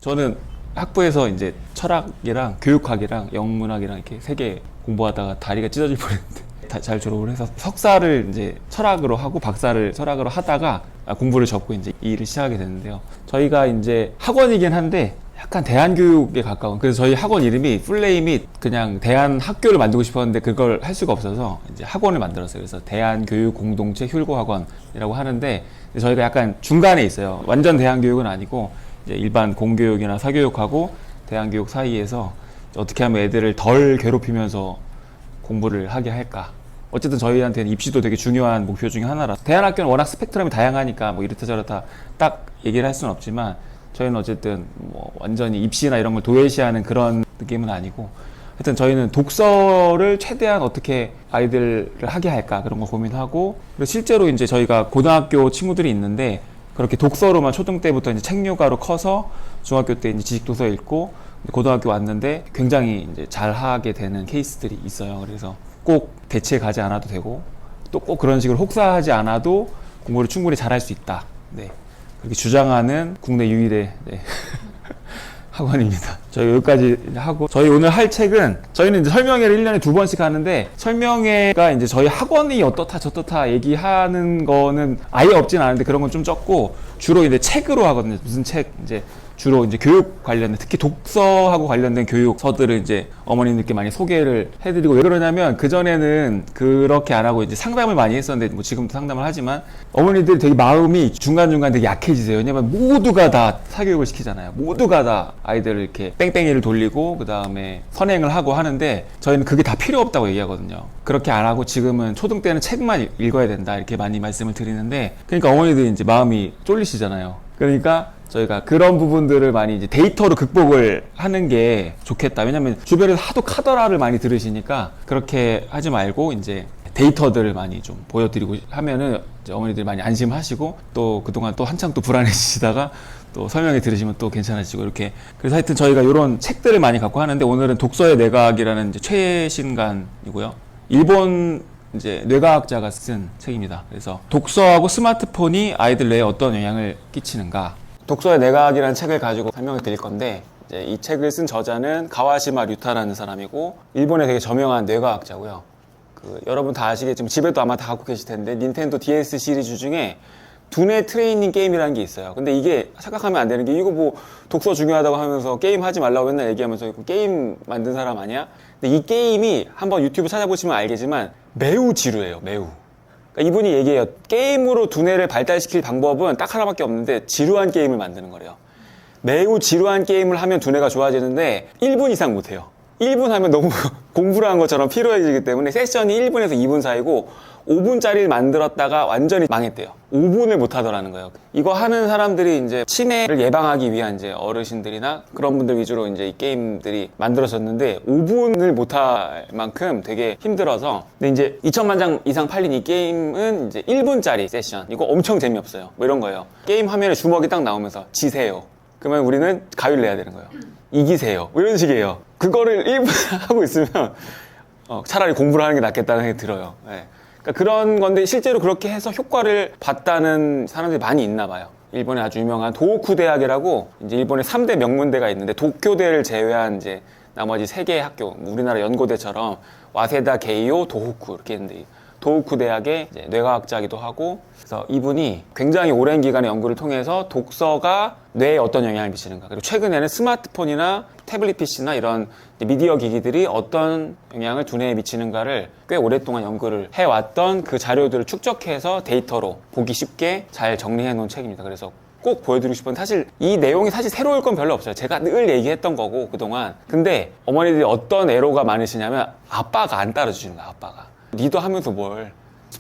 저는 학부에서 이제 철학이랑 교육학이랑 영문학이랑 이렇게 세 개 공부하다가 다리가 찢어질 뻔했는데 잘 졸업을 해서 석사를 이제 철학으로 하고 박사를 철학으로 하다가 공부를 접고 이제 이 일을 시작하게 됐는데요. 저희가 이제 학원이긴 한데 약간 대안교육에 가까운, 그래서 저희 학원 이름이 풀네임이 그냥 대안학교를 만들고 싶었는데 그걸 할 수가 없어서 이제 학원을 만들었어요. 그래서 대안교육공동체 흉고학원이라고 하는데 저희가 약간 중간에 있어요. 완전 대안교육은 아니고 이제 일반 공교육이나 사교육하고 대안교육 사이에서 어떻게 하면 애들을 덜 괴롭히면서 공부를 하게 할까. 어쨌든 저희한테는 입시도 되게 중요한 목표 중에 하나라. 대안학교는 워낙 스펙트럼이 다양하니까 뭐 이렇다 저렇다 딱 얘기를 할 수는 없지만 저희는 어쨌든 뭐 완전히 입시나 이런 걸 도외시하는 그런 느낌은 아니고, 하여튼 저희는 독서를 최대한 어떻게 아이들을 하게 할까 그런 거 고민하고, 그리고 실제로 이제 저희가 고등학교 친구들이 있는데 그렇게 독서로만 초등 때부터 이제 책류가로 커서 중학교 때 이제 지식도서 읽고 고등학교 왔는데 굉장히 이제 잘 하게 되는 케이스들이 있어요. 그래서 꼭 대치에 가지 않아도 되고 또 꼭 그런 식으로 혹사하지 않아도 공부를 충분히 잘할 수 있다. 네. 그렇게 주장하는 국내 유일의 학원입니다. 저희 여기까지 하고, 저희 오늘 할 책은, 저희는 이제 설명회를 1년에 2번씩 하는데 설명회가 이제 저희 학원이 어떻다 저떻다 얘기하는 거는 아예 없진 않은데 그런 건 좀 적고 주로 이제 책으로 하거든요. 무슨 책, 이제 주로 이제 교육 관련된, 특히 독서하고 관련된 교육서들을 이제 어머님들께 많이 소개를 해드리고, 왜 그러냐면 그전에는 그렇게 안 하고 이제 상담을 많이 했었는데 뭐 지금도 상담을 하지만 어머니들이 되게 마음이 중간중간 되게 약해지세요. 왜냐면 모두가 다 사교육을 시키잖아요. 모두가 다 아이들을 이렇게 뺑뺑이를 돌리고 그 다음에 선행을 하고 하는데 저희는 그게 다 필요 없다고 얘기하거든요. 그렇게 안 하고 지금은 초등 때는 책만 읽어야 된다 이렇게 많이 말씀을 드리는데, 그러니까 어머니들이 이제 마음이 쫄리시잖아요. 그러니까 저희가 그런 부분들을 많이 이제 데이터로 극복을 하는 게 좋겠다. 왜냐면 주변에서 하도 카더라를 많이 들으시니까 그렇게 하지 말고 이제 데이터들을 많이 좀 보여드리고 하면은 이제 어머니들이 많이 안심하시고, 또 그동안 또 한참 또 불안해지시다가 또 설명회 들으시면 또 괜찮아지고 이렇게. 그래서 하여튼 저희가 이런 책들을 많이 갖고 하는데 오늘은 독서의 뇌과학이라는 이제 최신간이고요. 일본 이제 뇌과학자가 쓴 책입니다. 그래서 독서하고 스마트폰이 아이들 뇌에 어떤 영향을 끼치는가. 독서의 뇌과학이라는 책을 가지고 설명을 드릴 건데, 이제 이 책을 쓴 저자는 가와시마 류타라는 사람이고 일본의 되게 저명한 뇌과학자고요. 여러분 다 아시겠지만 집에도 아마 다 갖고 계실 텐데 닌텐도 DS 시리즈 중에 두뇌 트레이닝 게임이라는 게 있어요. 근데 이게 착각하면 안 되는 게, 이거 뭐 독서 중요하다고 하면서 게임 하지 말라고 맨날 얘기하면서 이거 게임 만든 사람 아니야? 근데 이 게임이 한번 유튜브 찾아보시면 알겠지만 매우 지루해요. 매우. 그러니까 이분이 얘기해요. 게임으로 두뇌를 발달시킬 방법은 딱 하나밖에 없는데 지루한 게임을 만드는 거래요. 매우 지루한 게임을 하면 두뇌가 좋아지는데 1분 이상 못해요. 1분 하면 너무 공부를 한 것처럼 피로해지기 때문에 세션이 1분에서 2분 사이고 5분짜리를 만들었다가 완전히 망했대요. 5분을 못 하더라는 거예요. 이거 하는 사람들이 이제 치매를 예방하기 위한 이제 어르신들이나 그런 분들 위주로 이제 이 게임들이 만들어졌는데 5분을 못 할 만큼 되게 힘들어서. 근데 이제 2천만 장 이상 팔린 이 게임은 이제 1분짜리 세션. 이거 엄청 재미없어요. 뭐 이런 거예요. 게임 화면에 주먹이 딱 나오면서 지세요. 그러면 우리는 가위를 내야 되는 거예요. 이기세요. 뭐 이런 식이에요. 그거를 1분 하고 있으면 차라리 공부를 하는 게 낫겠다는 생각이 들어요. 네. 그러니까 그런 건데 실제로 그렇게 해서 효과를 봤다는 사람들이 많이 있나 봐요. 일본의 아주 유명한 도호쿠 대학이라고 이제 일본의 3대 명문대가 있는데 도쿄대를 제외한 이제 나머지 3개의 학교, 우리나라 연고대처럼 와세다, 게이오, 도호쿠 이렇게 있는데, 도호쿠 대학의 이제 뇌과학자이기도 하고, 그래서 이분이 굉장히 오랜 기간의 연구를 통해서 독서가 뇌에 어떤 영향을 미치는가, 그리고 최근에는 스마트폰이나 태블릿 PC나 이런 미디어 기기들이 어떤 영향을 두뇌에 미치는가를 꽤 오랫동안 연구를 해왔던 그 자료들을 축적해서 데이터로 보기 쉽게 잘 정리해 놓은 책입니다. 그래서 꼭 보여드리고 싶은데, 사실 이 내용이 사실 새로울 건 별로 없어요. 제가 늘 얘기했던 거고 그동안. 근데 어머니들이 어떤 애로가 많으시냐면 아빠가 안 따라주시는 거야. 아빠가 니도 하면서 뭘,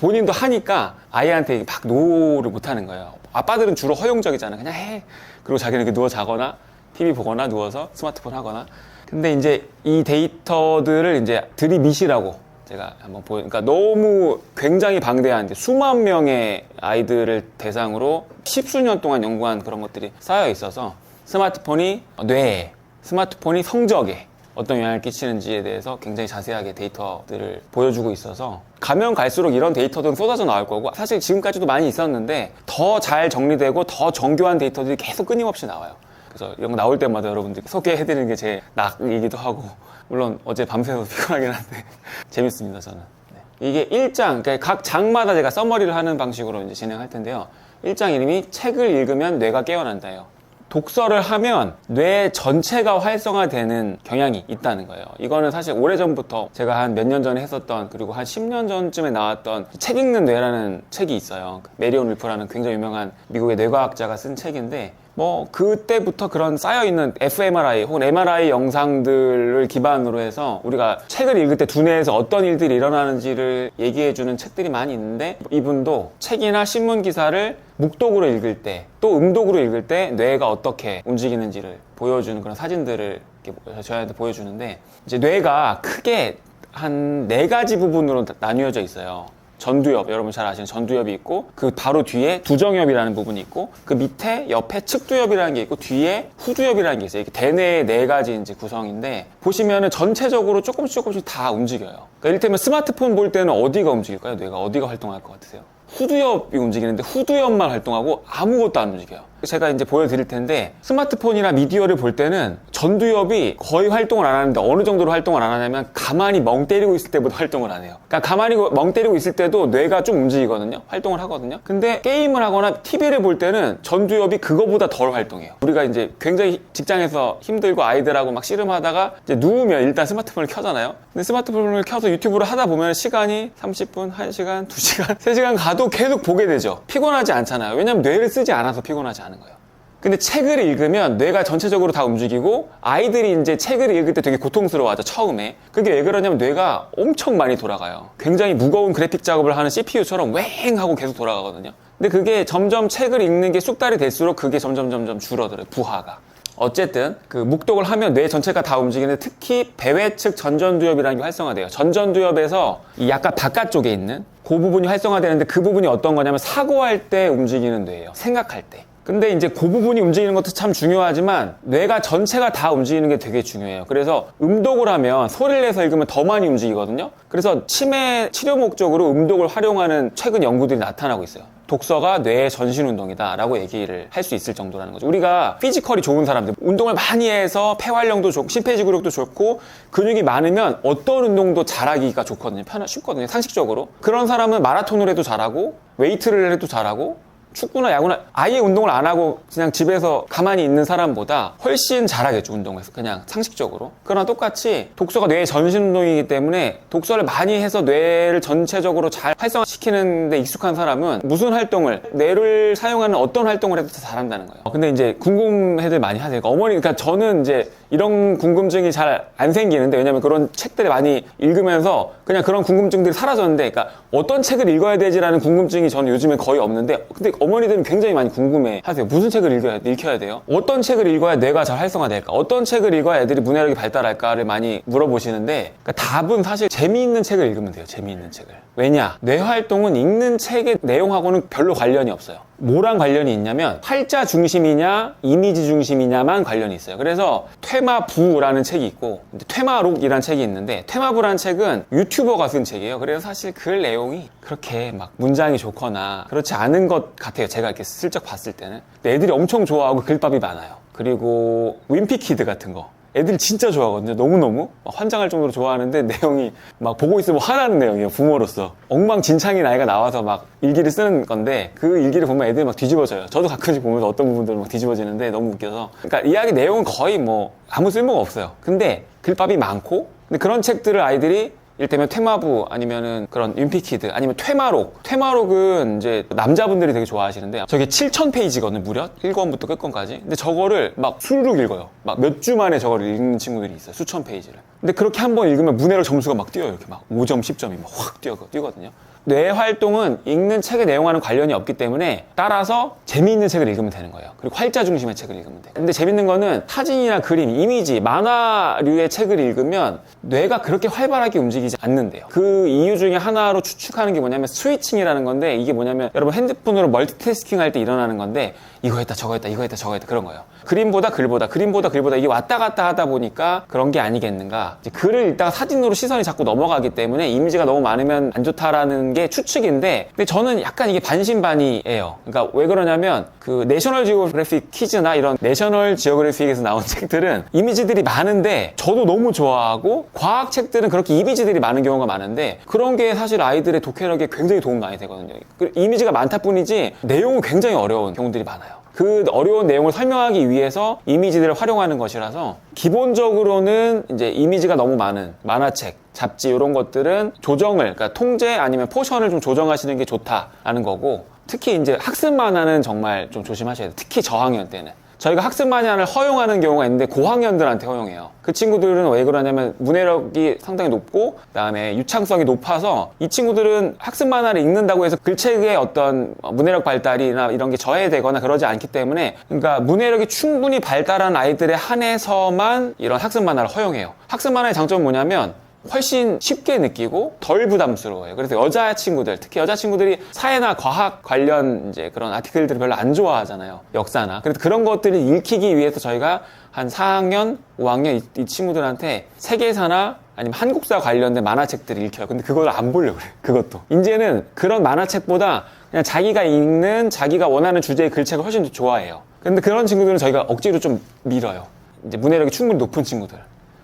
본인도 하니까 아이한테 막 노를 못 하는 거예요. 아빠들은 주로 허용적이잖아. 그냥 해. 그리고 자기는 이렇게 누워 자거나 TV 보거나 누워서 스마트폰 하거나. 근데 이제 이 데이터들을 이제 들이미시라고 제가 한번 그러니까 너무 굉장히 방대한 수만 명의 아이들을 대상으로 십수년 동안 연구한 그런 것들이 쌓여 있어서 스마트폰이 뇌에, 스마트폰이 성적에 어떤 영향을 끼치는지에 대해서 굉장히 자세하게 데이터들을 보여주고 있어서, 가면 갈수록 이런 데이터들은 쏟아져 나올 거고, 사실 지금까지도 많이 있었는데 더 잘 정리되고 더 정교한 데이터들이 계속 끊임없이 나와요. 그래서 이런 거 나올 때마다 여러분들 소개해드리는 게 제 낙이기도 하고, 물론 어제 밤새서 피곤하긴 한데 재밌습니다 저는. 네. 이게 1장, 그러니까 각 장마다 제가 서머리를 하는 방식으로 이제 진행할 텐데요. 1장 이름이 책을 읽으면 뇌가 깨어난다예요. 독서를 하면 뇌 전체가 활성화되는 경향이 있다는 거예요. 이거는 사실 오래전부터 제가 한 몇 년 전에 했었던, 그리고 한 10년 전쯤에 나왔던 책 읽는 뇌라는 책이 있어요. 메리온 울프라는 굉장히 유명한 미국의 뇌과학자가 쓴 책인데, 뭐 그때부터 그런 쌓여있는 fMRI 혹은 MRI 영상들을 기반으로 해서 우리가 책을 읽을 때 두뇌에서 어떤 일들이 일어나는지를 얘기해주는 책들이 많이 있는데, 이분도 책이나 신문 기사를 묵독으로 읽을 때, 또 음독으로 읽을 때 뇌가 어떻게 움직이는지를 보여주는 그런 사진들을 이렇게 저희한테 보여주는데, 이제 뇌가 크게 한 4가지 부분으로 나뉘어져 있어요. 전두엽, 여러분 잘 아시는 전두엽이 있고, 그 바로 뒤에 두정엽이라는 부분이 있고, 그 밑에 옆에 측두엽이라는 게 있고, 뒤에 후두엽이라는 게 있어요. 이렇게 대뇌의 4가지 이제 구성인데, 보시면은 전체적으로 조금씩 다 움직여요. 그러니까 이를테면 스마트폰 볼 때는 어디가 움직일까요? 뇌가 어디가 활동할 것 같으세요? 후두엽이 움직이는데 후두엽만 활동하고 아무것도 안 움직여요. 제가 이제 보여드릴 텐데, 스마트폰이나 미디어를 볼 때는 전두엽이 거의 활동을 안 하는데 어느 정도로 활동을 안 하냐면 가만히 멍 때리고 있을 때보다 활동을 안 해요. 그러니까 가만히 멍 때리고 있을 때도 뇌가 좀 움직이거든요. 활동을 하거든요. 근데 게임을 하거나 TV를 볼 때는 전두엽이 그거보다 덜 활동해요. 우리가 이제 굉장히 직장에서 힘들고 아이들하고 막 씨름하다가 이제 누우면 일단 스마트폰을 켜잖아요. 근데 스마트폰을 켜서 유튜브를 하다 보면 시간이 30분, 1시간, 2시간, 3시간 가도 계속 보게 되죠. 피곤하지 않잖아요. 왜냐면 뇌를 쓰지 않아서 피곤하지 않은 거예요. 근데 책을 읽으면 뇌가 전체적으로 다 움직이고, 아이들이 이제 책을 읽을 때 되게 고통스러워하죠, 처음에. 그게 왜 그러냐면 뇌가 엄청 많이 돌아가요. 굉장히 무거운 그래픽 작업을 하는 CPU처럼 웽 하고 계속 돌아가거든요. 근데 그게 점점 책을 읽는 게 쑥달이 될수록 그게 점점 줄어들어요, 부하가. 어쨌든 그 묵독을 하면 뇌 전체가 다 움직이는데, 특히 배외측 전전두엽이라는 게 활성화돼요. 전전두엽에서 이 약간 바깥쪽에 있는 그 부분이 활성화되는데, 그 부분이 어떤 거냐면 사고할 때 움직이는 뇌예요. 생각할 때. 근데 이제 그 부분이 움직이는 것도 참 중요하지만 뇌가 전체가 다 움직이는 게 되게 중요해요. 그래서 음독을 하면, 소리를 내서 읽으면 더 많이 움직이거든요. 그래서 치매 치료 목적으로 음독을 활용하는 최근 연구들이 나타나고 있어요. 독서가 뇌의 전신운동이다 라고 얘기를 할 수 있을 정도라는 거죠. 우리가 피지컬이 좋은 사람들, 운동을 많이 해서 폐활량도 좋고 심폐지구력도 좋고 근육이 많으면 어떤 운동도 잘하기가 좋거든요. 쉽거든요, 상식적으로. 그런 사람은 마라톤을 해도 잘하고, 웨이트를 해도 잘하고, 축구나 야구나 아예 운동을 안 하고 그냥 집에서 가만히 있는 사람보다 훨씬 잘하겠죠, 운동에서. 그냥 상식적으로. 그러나 똑같이 독서가 뇌의 전신운동이기 때문에 독서를 많이 해서 뇌를 전체적으로 잘 활성화시키는 데 익숙한 사람은 무슨 활동을, 뇌를 사용하는 어떤 활동을 해도 다 잘한다는 거예요. 근데 이제 궁금해들 많이 하세요. 그러니까 저는 이제 이런 궁금증이 잘 안 생기는데, 왜냐면 그런 책들을 많이 읽으면서 그냥 그런 궁금증들이 사라졌는데, 그러니까 어떤 책을 읽어야 되지라는 궁금증이 저는 요즘에 거의 없는데, 근데 어머니들은 굉장히 많이 궁금해 하세요. 무슨 책을 읽혀야 돼요? 어떤 책을 읽어야 뇌가 잘 활성화될까? 어떤 책을 읽어야 애들이 문해력이 발달할까를 많이 물어보시는데, 그러니까 답은 사실 재미있는 책을 읽으면 돼요. 재미있는 책을. 왜냐? 뇌 활동은 읽는 책의 내용하고는 별로 관련이 없어요. 뭐랑 관련이 있냐면 활자 중심이냐 이미지 중심이냐만 관련이 있어요. 그래서 퇴마부라는 책이 있고 퇴마록이라는 책이 있는데, 퇴마부라는 책은 유튜버가 쓴 책이에요. 그래서 사실 그 내용이 그렇게 막 문장이 좋거나 그렇지 않은 것 같아요, 제가 이렇게 슬쩍 봤을 때는. 근데 애들이 엄청 좋아하고 글밥이 많아요. 그리고 윈피키드 같은 거 애들이 진짜 좋아하거든요. 너무너무 환장할 정도로 좋아하는데, 내용이 막 보고 있으면 화나는 내용이에요, 부모로서. 엉망진창인 아이가 나와서 막 일기를 쓰는 건데, 그 일기를 보면 애들이 막 뒤집어져요. 저도 가끔씩 보면서 어떤 부분들은 막 뒤집어지는데 너무 웃겨서. 그러니까 이야기 내용은 거의 뭐 아무 쓸모가 없어요. 근데 글밥이 많고, 근데 그런 책들을 아이들이 이를테면 퇴마부, 아니면은 그런 윈피키드, 아니면 퇴마록. 퇴마록은 이제 남자분들이 되게 좋아하시는데, 저게 7,000페이지거든요, 무려. 1권부터 끝권까지. 근데 저거를 막 수르륵 읽어요. 막 몇 주 만에 저거를 읽는 친구들이 있어요, 수천 페이지를. 근데 그렇게 한번 읽으면 문해력 점수가 막 뛰어요. 이렇게 막 5점, 10점이 막 확 뛰거든요. 뇌 활동은 읽는 책의 내용과는 관련이 없기 때문에, 따라서 재미있는 책을 읽으면 되는 거예요. 그리고 활자 중심의 책을 읽으면 돼요. 근데 재밌는 거는 사진이나 그림, 이미지, 만화류의 책을 읽으면 뇌가 그렇게 활발하게 움직이지 않는데요. 그 이유 중에 하나로 추측하는 게 뭐냐면 스위칭이라는 건데, 이게 뭐냐면 여러분 핸드폰으로 멀티태스킹 할 때 일어나는 건데, 이거 했다 저거 했다 이거 했다 저거 했다 그런 거예요. 그림보다 글보다 이게 왔다 갔다 하다 보니까 그런 게 아니겠는가. 이제 글을 읽다가 사진으로 시선이 자꾸 넘어가기 때문에 이미지가 너무 많으면 안 좋다라는 게 추측인데, 근데 저는 약간 이게 반신반의예요. 그러니까 왜 그러냐면 그 내셔널 지오그래픽 퀴즈나 이런 내셔널 지오그래픽에서 나온 책들은 이미지들이 많은데 저도 너무 좋아하고, 과학 책들은 그렇게 이미지들이 많은 경우가 많은데 그런 게 사실 아이들의 독해력에 굉장히 도움 많이 되거든요. 이미지가 많다 뿐이지 내용은 굉장히 어려운 경우들이 많아요. 그 어려운 내용을 설명하기 위해서 이미지들을 활용하는 것이라서, 기본적으로는 이제 이미지가 너무 많은 만화책, 잡지 이런 것들은 조정을, 그러니까 통제 아니면 포션을 좀 조정하시는 게 좋다라는 거고, 특히 이제 학습 만화는 정말 좀 조심하셔야 돼요. 특히 저학년 때는. 저희가 학습 만화를 허용하는 경우가 있는데 고학년들한테 허용해요. 그 친구들은 왜 그러냐면 문해력이 상당히 높고 그다음에 유창성이 높아서, 이 친구들은 학습 만화를 읽는다고 해서 글책의 어떤 문해력 발달이나 이런 게 저해되거나 그러지 않기 때문에, 그러니까 문해력이 충분히 발달한 아이들에 한해서만 이런 학습 만화를 허용해요. 학습 만화의 장점은 뭐냐면 훨씬 쉽게 느끼고 덜 부담스러워요. 그래서 여자 친구들, 특히 여자 친구들이 사회나 과학 관련 이제 그런 아티클들을 별로 안 좋아하잖아요. 역사나. 그래서 그런 것들을 읽히기 위해서 저희가 한 4학년, 5학년 이 친구들한테 세계사나 아니면 한국사 관련된 만화책들을 읽혀요. 근데 그걸 안 보려고 그래요. 그것도. 이제는 그런 만화책보다 그냥 자기가 읽는, 자기가 원하는 주제의 글책을 훨씬 더 좋아해요. 근데 그런 친구들은 저희가 억지로 좀 밀어요. 이제 문해력이 충분히 높은 친구들.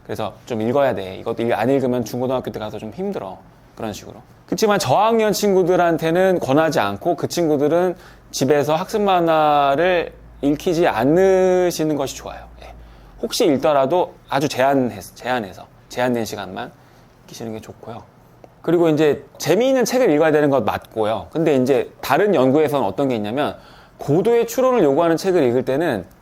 그래서 좀 읽어야 돼. 이것도 안 읽으면 중고등학교 때 가서 좀 힘들어. 그런 식으로. 그렇지만 저학년 친구들한테는 권하지 않고, 그 친구들은 집에서 학습 만화를 읽히지 않으시는 것이 좋아요. 예. 혹시 읽더라도 아주 제한된 시간만 읽히시는 게 좋고요. 그리고 이제 재미있는 책을 읽어야 되는 것 맞고요. 근데 이제 다른 연구에서는 어떤 게 있냐면, 고도의 추론을 요구하는 책을 읽을 때는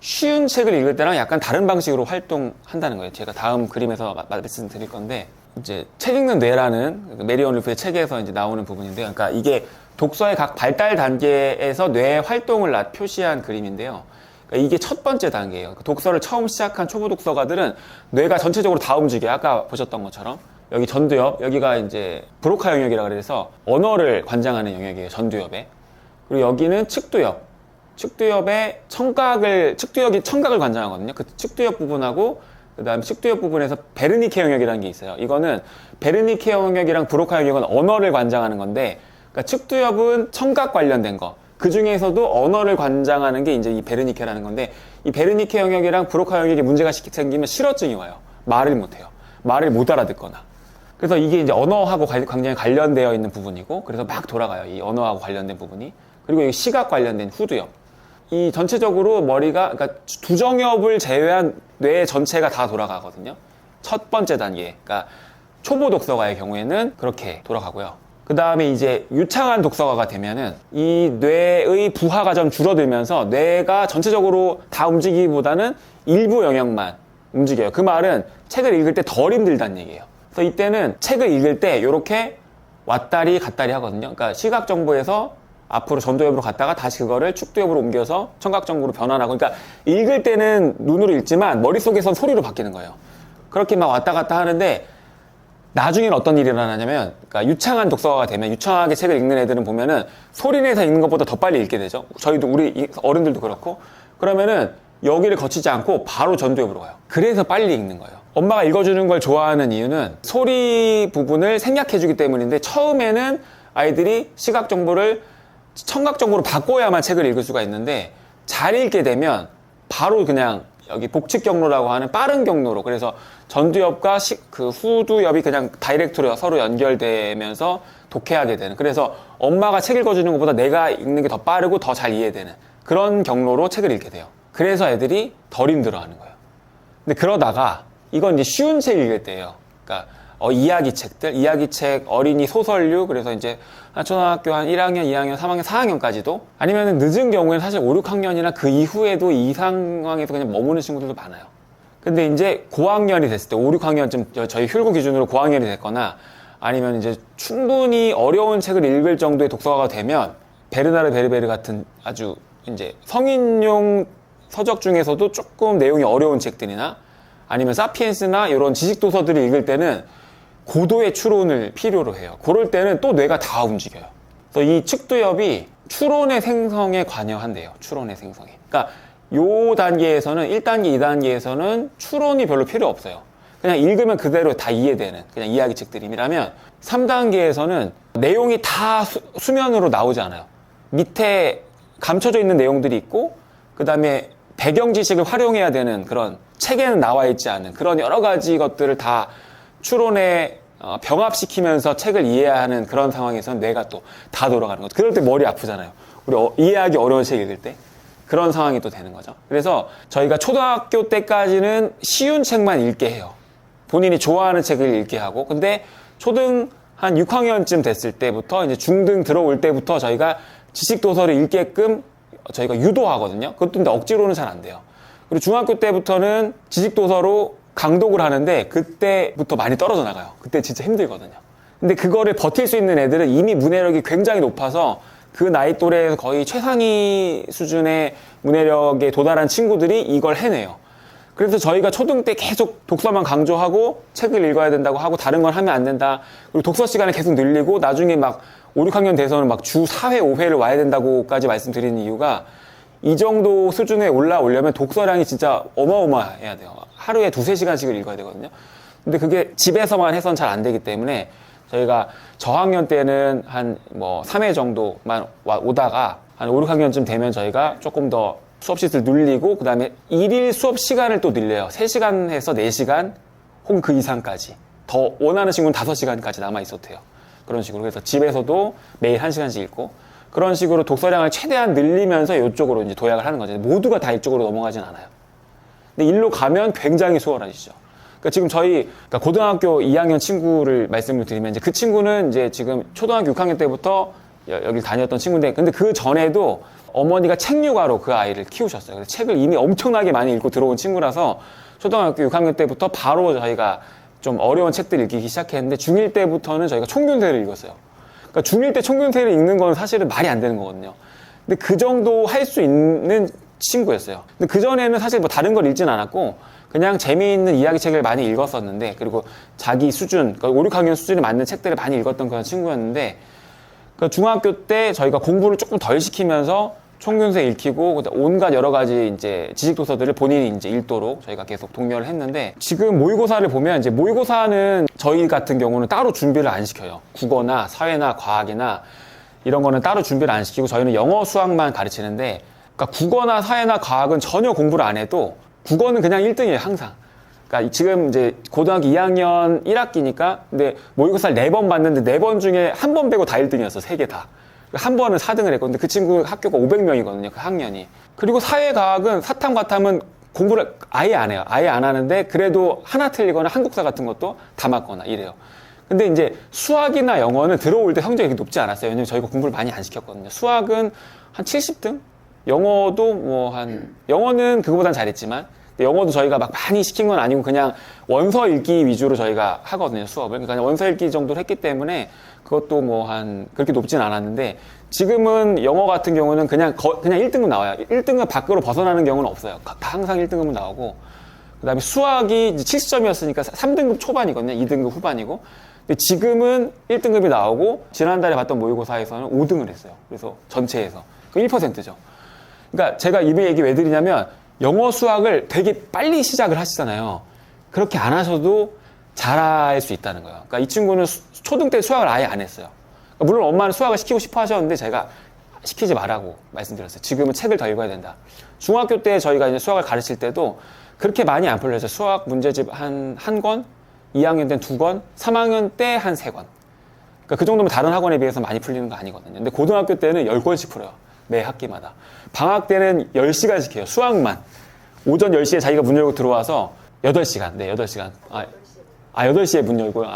쉬운 책을 읽을 때랑 약간 다른 방식으로 활동한다는 거예요. 제가 다음 그림에서 말씀드릴 건데, 이제 책 읽는 뇌라는 메리온 울프의 책에서 이제 나오는 부분인데요. 그러니까 이게 독서의 각 발달 단계에서 뇌 활동을 표시한 그림인데요. 그러니까 이게 첫 번째 단계예요. 독서를 처음 시작한 초보 독서가들은 뇌가 전체적으로 다 움직여요. 아까 보셨던 것처럼. 여기 전두엽, 여기가 이제 브로카 영역이라 그래서 언어를 관장하는 영역이에요. 전두엽에. 그리고 여기는 측두엽. 측두엽이 청각을 관장하거든요. 그 측두엽 부분하고 그 다음에 측두엽 부분에서 베르니케 영역이라는 게 있어요. 이거는 베르니케 영역이랑 브로카 영역은 언어를 관장하는 건데, 그러니까 측두엽은 청각 관련된 거, 그 중에서도 언어를 관장하는 게 이제 이 베르니케라는 건데, 이 베르니케 영역이랑 브로카 영역에 문제가 생기면 실어증이 와요. 말을 못해요. 말을 못 알아듣거나. 그래서 이게 이제 언어하고 굉장히 관련되어 있는 부분이고, 그래서 막 돌아가요. 이 언어하고 관련된 부분이. 그리고 이 시각 관련된 후두엽. 이 전체적으로 머리가, 그러니까 두정엽을 제외한 뇌 전체가 다 돌아가거든요. 첫 번째 단계. 그러니까 초보 독서가의 경우에는 그렇게 돌아가고요. 그 다음에 이제 유창한 독서가가 되면은 이 뇌의 부하가 좀 줄어들면서 뇌가 전체적으로 다 움직이기보다는 일부 영역만 움직여요. 그 말은 책을 읽을 때 덜 힘들다는 얘기예요. 그래서 이때는 책을 읽을 때 이렇게 왔다리 갔다리 하거든요. 그러니까 시각 정보에서 앞으로 전두엽으로 갔다가 다시 그거를 측두엽으로 옮겨서 청각 정보로 변환하고, 그러니까 읽을 때는 눈으로 읽지만 머릿속에선 소리로 바뀌는 거예요. 그렇게 막 왔다 갔다 하는데, 나중에는 어떤 일이 일어나냐면, 그러니까 유창한 독서가가 되면, 유창하게 책을 읽는 애들은 보면은 소리 내서 읽는 것보다 더 빨리 읽게 되죠. 저희도, 우리 어른들도 그렇고. 그러면은 여기를 거치지 않고 바로 전두엽으로 가요. 그래서 빨리 읽는 거예요. 엄마가 읽어주는 걸 좋아하는 이유는 소리 부분을 생략해주기 때문인데, 처음에는 아이들이 시각 정보를 청각 정보로 바꿔야만 책을 읽을 수가 있는데, 잘 읽게 되면 바로 그냥 여기 복측 경로라고 하는 빠른 경로로, 그래서 전두엽과 그 후두엽이 그냥 다이렉트로 서로 연결되면서 독해하게 되는, 그래서 엄마가 책 읽어주는 것보다 내가 읽는 게 더 빠르고 더 잘 이해되는 그런 경로로 책을 읽게 돼요. 그래서 애들이 덜 힘들어하는 거예요. 근데 그러다가 이건 이제 쉬운 책 읽을 때예요. 그러니까 이야기책, 어린이 소설류, 그래서 이제 초등학교 한 1학년, 2학년, 3학년, 4학년까지도, 아니면 늦은 경우에는 사실 5, 6학년이나 그 이후에도 이 상황에서 그냥 머무는 친구들도 많아요. 근데 이제 고학년이 됐을 때, 5, 6학년쯤 저희 혈구 기준으로 고학년이 됐거나, 아니면 이제 충분히 어려운 책을 읽을 정도의 독서가가 되면, 베르나르 베르베르 같은 아주 이제 성인용 서적 중에서도 조금 내용이 어려운 책들이나, 아니면 사피엔스나 이런 지식 도서들을 읽을 때는 고도의 추론을 필요로 해요. 그럴 때는 또 뇌가 다 움직여요. 그래서 이 측두엽이 추론의 생성에 관여한대요. 추론의 생성에. 그러니까 요 단계에서는 1단계, 2단계에서는 추론이 별로 필요 없어요. 그냥 읽으면 그대로 다 이해되는 그냥 이야기 책들이라면 3단계에서는 내용이 다 수면으로 나오지 않아요. 밑에 감춰져 있는 내용들이 있고 그 다음에 배경 지식을 활용해야 되는 그런 책에는 나와 있지 않은 그런 여러 가지 것들을 다 추론에 병합시키면서 책을 이해하는 그런 상황에서는 뇌가 또 다 돌아가는 거죠. 그럴 때 머리 아프잖아요. 우리 이해하기 어려운 책 읽을 때. 그런 상황이 또 되는 거죠. 그래서 저희가 초등학교 때까지는 쉬운 책만 읽게 해요. 본인이 좋아하는 책을 읽게 하고, 근데 초등 한 6학년쯤 됐을 때부터 이제 중등 들어올 때부터 저희가 지식 도서를 읽게끔 저희가 유도하거든요. 그것도 근데 억지로는 잘 안 돼요. 그리고 중학교 때부터는 지식 도서로 강독을 하는데 그때부터 많이 떨어져 나가요. 그때 진짜 힘들거든요. 근데 그거를 버틸 수 있는 애들은 이미 문해력이 굉장히 높아서 그 나이 또래에서 거의 최상위 수준의 문해력에 도달한 친구들이 이걸 해내요. 그래서 저희가 초등 때 계속 독서만 강조하고 책을 읽어야 된다고 하고 다른 건 하면 안 된다. 그리고 독서 시간을 계속 늘리고 나중에 막 5, 6학년 돼서는 막 주 4회, 5회를 와야 된다고까지 말씀드리는 이유가 이 정도 수준에 올라오려면 독서량이 진짜 어마어마해야 돼요. 하루에 2, 3시간씩을 읽어야 되거든요. 근데 그게 집에서만 해서는 잘 안 되기 때문에 저희가 저학년 때는 한 뭐 3회 정도만 오다가 한 5, 6학년쯤 되면 저희가 조금 더 수업 시간을 늘리고 그 다음에 일일 수업 시간을 또 늘려요. 3시간에서 4시간 혹은 그 이상까지. 더 원하는 친구는 5시간까지 남아 있어도 돼요. 그런 식으로. 그래서 집에서도 매일 1시간씩 읽고 그런 식으로 독서량을 최대한 늘리면서 이쪽으로 이제 도약을 하는 거죠. 모두가 다 이쪽으로 넘어가진 않아요. 근데 일로 가면 굉장히 수월하시죠. 그러니까 지금 저희 고등학교 2학년 친구를 말씀을 드리면 이제 그 친구는 이제 지금 초등학교 6학년 때부터 여기 다녔던 친구인데 근데 그 전에도 어머니가 책육아로 그 아이를 키우셨어요. 그래서 책을 이미 엄청나게 많이 읽고 들어온 친구라서 초등학교 6학년 때부터 바로 저희가 좀 어려운 책들 읽기 시작했는데 중1 때부터는 저희가 총균세를 읽었어요. 그러니까 중1 때 총균세를 읽는 건 사실은 말이 안 되는 거거든요. 근데 그 정도 할 수 있는 친구였어요. 근데 그전에는 사실 뭐 다른 걸 읽진 않았고 그냥 재미있는 이야기책을 많이 읽었었는데 그리고 자기 수준, 그러니까 5, 6학년 수준에 맞는 책들을 많이 읽었던 그런 친구였는데 그 중학교 때 저희가 공부를 조금 덜 시키면서 총균세 읽히고 온갖 여러 가지 이제 지식 도서들을 본인이 이제 읽도록 저희가 계속 독려를 했는데 지금 모의고사를 보면 이제 모의고사는 저희 같은 경우는 따로 준비를 안 시켜요. 국어나 사회나 과학이나 이런 거는 따로 준비를 안 시키고 저희는 영어 수학만 가르치는데 그러니까 국어나 사회나 과학은 전혀 공부를 안 해도 국어는 그냥 1등이에요, 항상. 그러니까 지금 이제 고등학교 2학년 1학기니까 근데 모의고사를 4번 봤는데 4번 중에 한 번 빼고 다 1등이었어, 3개 다. 한 번은 4등을 했고, 근데 그 친구 학교가 500명이거든요, 그 학년이. 그리고 사회과학은 사탐, 과탐은 공부를 아예 안 해요. 아예 안 하는데, 그래도 하나 틀리거나 한국사 같은 것도 다 맞거나 이래요. 근데 이제 수학이나 영어는 들어올 때 성적이 높지 않았어요. 왜냐면 저희가 공부를 많이 안 시켰거든요. 수학은 한 70등? 영어도 영어는 그거보단 잘했지만, 영어도 저희가 막 많이 시킨 건 아니고 그냥 원서 읽기 위주로 저희가 하거든요, 수업을. 그러니까 그냥 원서 읽기 정도로 했기 때문에 그것도 그렇게 높진 않았는데 지금은 영어 같은 경우는 그냥 1등급 나와요. 1등급 밖으로 벗어나는 경우는 없어요. 다 항상 1등급은 나오고. 그 다음에 수학이 70점이었으니까 3등급 초반이거든요. 2등급 후반이고. 근데 지금은 1등급이 나오고 지난달에 봤던 모의고사에서는 5등을 했어요. 그래서 전체에서. 그 1%죠. 그러니까 제가 이 얘기 왜 드리냐면 영어 수학을 되게 빨리 시작을 하시잖아요. 그렇게 안 하셔도 잘할 수 있다는 거예요. 그러니까 이 친구는 초등 때 수학을 아예 안 했어요. 그러니까 물론 엄마는 수학을 시키고 싶어 하셨는데 제가 시키지 말라고 말씀드렸어요. 지금은 책을 더 읽어야 된다. 중학교 때 저희가 이제 수학을 가르칠 때도 그렇게 많이 안 풀려서 수학 문제집 한 권, 2학년 때는 2권, 3학년 때 한 3권. 그러니까 그 정도면 다른 학원에 비해서 많이 풀리는 거 아니거든요. 근데 고등학교 때는 10권씩 풀어요. 매 학기마다. 방학 때는 10시간씩 해요. 수학만. 오전 10시에 자기가 문 열고 들어와서 8시간. 네, 8시간. 8시에 문 열고요.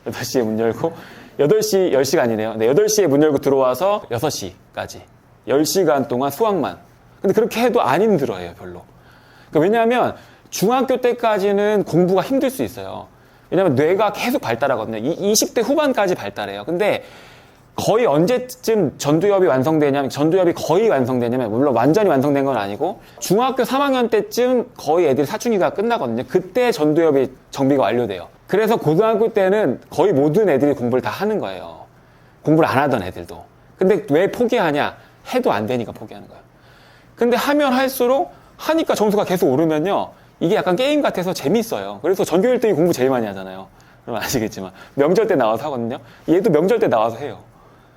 8시에 문 열고 8시, 10시간이네요. 네, 8시에 문 열고 들어와서 6시까지. 10시간 동안 수학만. 근데 그렇게 해도 안 힘들어해요, 별로. 그러니까 왜냐하면 중학교 때까지는 공부가 힘들 수 있어요. 왜냐하면 뇌가 계속 발달하거든요. 20대 후반까지 발달해요. 근데 거의 언제쯤 전두엽이 완성되냐면, 전두엽이 거의 완성되냐면, 물론 완전히 완성된 건 아니고, 중학교 3학년 때쯤 거의 애들이 사춘기가 끝나거든요. 그때 전두엽이 정비가 완료돼요. 그래서 고등학교 때는 거의 모든 애들이 공부를 다 하는 거예요. 공부를 안 하던 애들도. 근데 왜 포기하냐? 해도 안 되니까 포기하는 거예요. 근데 하면 할수록 하니까 점수가 계속 오르면요. 이게 약간 게임 같아서 재밌어요. 그래서 전교 1등이 공부 제일 많이 하잖아요. 그럼 아시겠지만. 명절 때 나와서 하거든요. 얘도 명절 때 나와서 해요.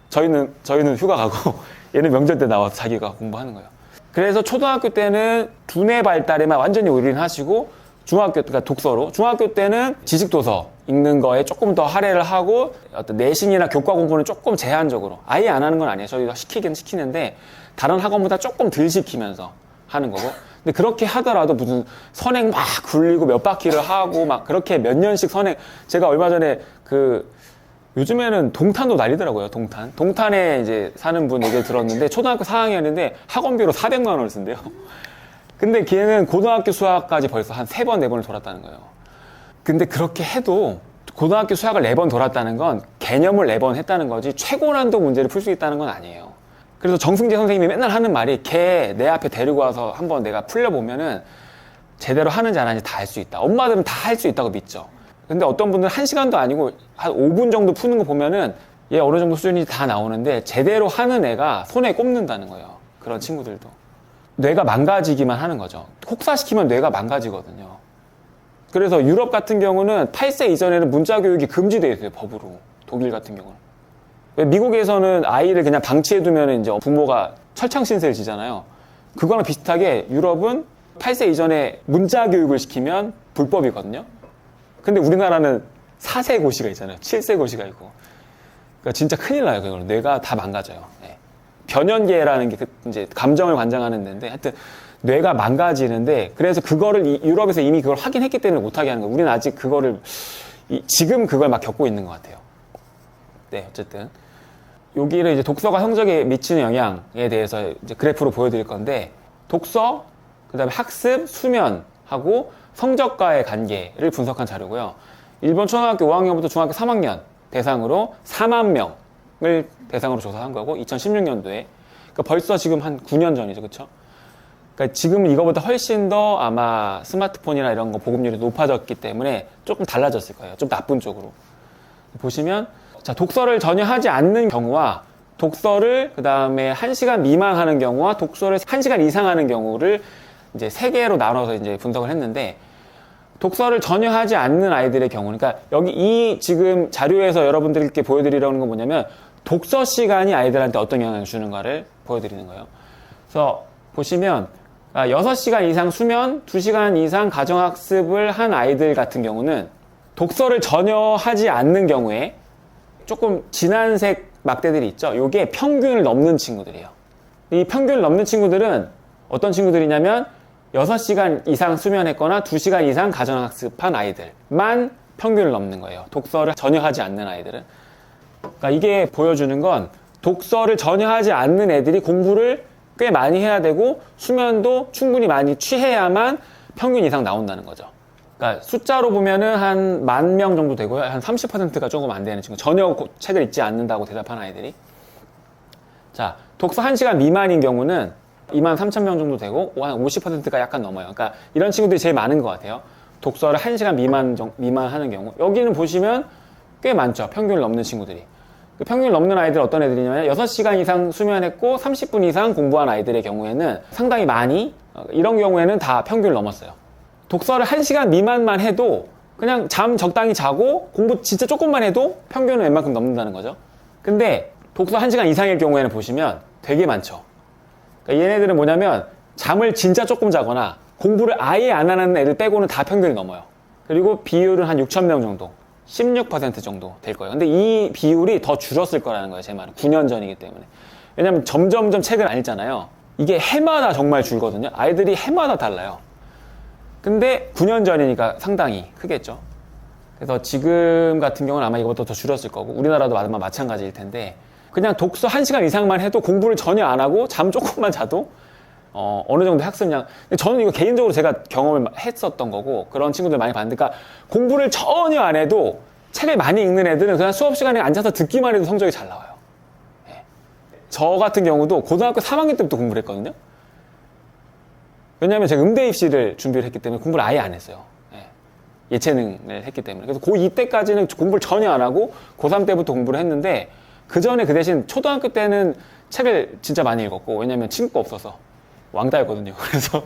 저희는 휴가 가고 얘는 명절 때 나와서 자기가 공부하는 거예요. 그래서 초등학교 때는 두뇌 발달에만 완전히 올인하시고 중학교, 그러니까 독서로. 중학교 때는 지식도서 읽는 거에 조금 더 할애를 하고 어떤 내신이나 교과 공부는 조금 제한적으로. 아예 안 하는 건 아니에요. 저희가 시키긴 시키는데 다른 학원보다 조금 덜 시키면서 하는 거고. 근데 그렇게 하더라도 무슨 선행 막 굴리고 몇 바퀴를 하고 막 그렇게 몇 년씩 선행. 제가 얼마 전에 요즘에는 동탄도 난리더라고요, 동탄. 동탄에 이제 사는 분 얘기를 들었는데 초등학교 4학년인데 학원비로 400만 원을 쓴대요. 근데 걔는 고등학교 수학까지 벌써 한 3번, 4번을 돌았다는 거예요. 근데 그렇게 해도 고등학교 수학을 4번 돌았다는 건 개념을 4번 했다는 거지 최고 난도 문제를 풀 수 있다는 건 아니에요. 그래서 정승재 선생님이 맨날 하는 말이 걔 내 앞에 데리고 와서 한번 내가 풀려보면은 제대로 하는지 안 하는지 다 할 수 있다. 엄마들은 다 할 수 있다고 믿죠. 근데 어떤 분들은 1시간도 아니고 한 5분 정도 푸는 거 보면은 얘 어느 정도 수준이 다 나오는데 제대로 하는 애가 손에 꼽는다는 거예요. 그런 친구들도. 뇌가 망가지기만 하는 거죠. 혹사시키면 뇌가 망가지거든요. 그래서 유럽 같은 경우는 8세 이전에는 문자 교육이 금지되어 있어요, 법으로. 독일 같은 경우는. 미국에서는 아이를 그냥 방치해두면 이제 부모가 철창 신세를 지잖아요. 그거랑 비슷하게 유럽은 8세 이전에 문자 교육을 시키면 불법이거든요. 근데 우리나라는 4세 고시가 있잖아요. 7세 고시가 있고. 그러니까 진짜 큰일 나요, 그거는. 뇌가 다 망가져요. 네. 변연계라는 게 이제 감정을 관장하는 데인데 하여튼 뇌가 망가지는데 그래서 그거를 유럽에서 이미 그걸 확인했기 때문에 못하게 하는 거예요. 우리는 아직 지금 그걸 막 겪고 있는 것 같아요. 네, 어쨌든. 여기를 이제 독서가 성적에 미치는 영향에 대해서 이제 그래프로 보여드릴 건데 독서, 그 다음에 학습, 수면하고 성적과의 관계를 분석한 자료고요. 일본 초등학교 5학년부터 중학교 3학년 대상으로 4만 명을 대상으로 조사한 거고 2016년도에 그러니까 벌써 지금 한 9년 전이죠, 그렇죠? 그러니까 지금 이거보다 훨씬 더 아마 스마트폰이나 이런 거 보급률이 높아졌기 때문에 조금 달라졌을 거예요. 좀 나쁜 쪽으로 보시면 자 독서를 전혀 하지 않는 경우와 독서를 그 다음에 1시간 미만 하는 경우와 독서를 1시간 이상 하는 경우를 이제 3개로 나눠서 이제 분석을 했는데 독서를 전혀 하지 않는 아이들의 경우, 그러니까 여기 이 지금 자료에서 여러분들께 보여드리려는 건 뭐냐면 독서 시간이 아이들한테 어떤 영향을 주는가를 보여드리는 거예요. 그래서 보시면 6시간 이상 수면, 2시간 이상 가정학습을 한 아이들 같은 경우는 독서를 전혀 하지 않는 경우에 조금 진한 색 막대들이 있죠. 이게 평균을 넘는 친구들이에요. 이 평균을 넘는 친구들은 어떤 친구들이냐면 6시간 이상 수면했거나 2시간 이상 가정학습한 아이들만 평균을 넘는 거예요. 독서를 전혀 하지 않는 아이들은. 그러니까 이게 보여주는 건 독서를 전혀 하지 않는 애들이 공부를 꽤 많이 해야 되고 수면도 충분히 많이 취해야만 평균 이상 나온다는 거죠. 그러니까 숫자로 보면은 한 10,000명 정도 되고요. 한 30%가 조금 안 되는 친구. 전혀 책을 읽지 않는다고 대답한 아이들이. 자, 독서 1시간 미만인 경우는 23,000명 정도 되고 한 50%가 약간 넘어요. 그러니까 이런 친구들이 제일 많은 것 같아요. 독서를 1시간 미만 하는 경우. 여기는 보시면 꽤 많죠. 평균을 넘는 친구들이. 그 평균을 넘는 아이들 어떤 애들이냐면 6시간 이상 수면했고 30분 이상 공부한 아이들의 경우에는 상당히 많이 이런 경우에는 다 평균을 넘었어요. 독서를 1시간 미만만 해도 그냥 잠 적당히 자고 공부 진짜 조금만 해도 평균을 웬만큼 넘는다는 거죠. 근데 독서 1시간 이상일 경우에는 보시면 되게 많죠. 그러니까 얘네들은 뭐냐면 잠을 진짜 조금 자거나 공부를 아예 안 하는 애들 빼고는 다 평균이 넘어요. 그리고 비율은 한 6,000명 정도, 16% 정도 될 거예요. 근데 이 비율이 더 줄었을 거라는 거예요, 제 말은. 9년 전이기 때문에. 왜냐면 점점점 책을 안 읽잖아요. 이게 해마다 정말 줄거든요. 아이들이 해마다 달라요. 근데 9년 전이니까 상당히 크겠죠. 그래서 지금 같은 경우는 아마 이것도 더 줄었을 거고 우리나라도 아마 마찬가지일 텐데 그냥 독서 1시간 이상만 해도 공부를 전혀 안 하고 잠 조금만 자도 어느 정도 학습량. 저는 이거 개인적으로 제가 경험을 했었던 거고 그런 친구들 많이 봤는데 그러니까 공부를 전혀 안 해도 책을 많이 읽는 애들은 그냥 수업 시간에 앉아서 듣기만 해도 성적이 잘 나와요. 네. 저 같은 경우도 고등학교 3학년 때부터 공부를 했거든요. 왜냐하면 제가 음대 입시를 준비를 했기 때문에 공부를 아예 안 했어요. 네. 예체능을 했기 때문에. 그래서 고2 때까지는 공부를 전혀 안 하고 고3 때부터 공부를 했는데 그 전에 그 대신 초등학교 때는 책을 진짜 많이 읽었고 왜냐면 친구가 없어서 왕따였거든요. 그래서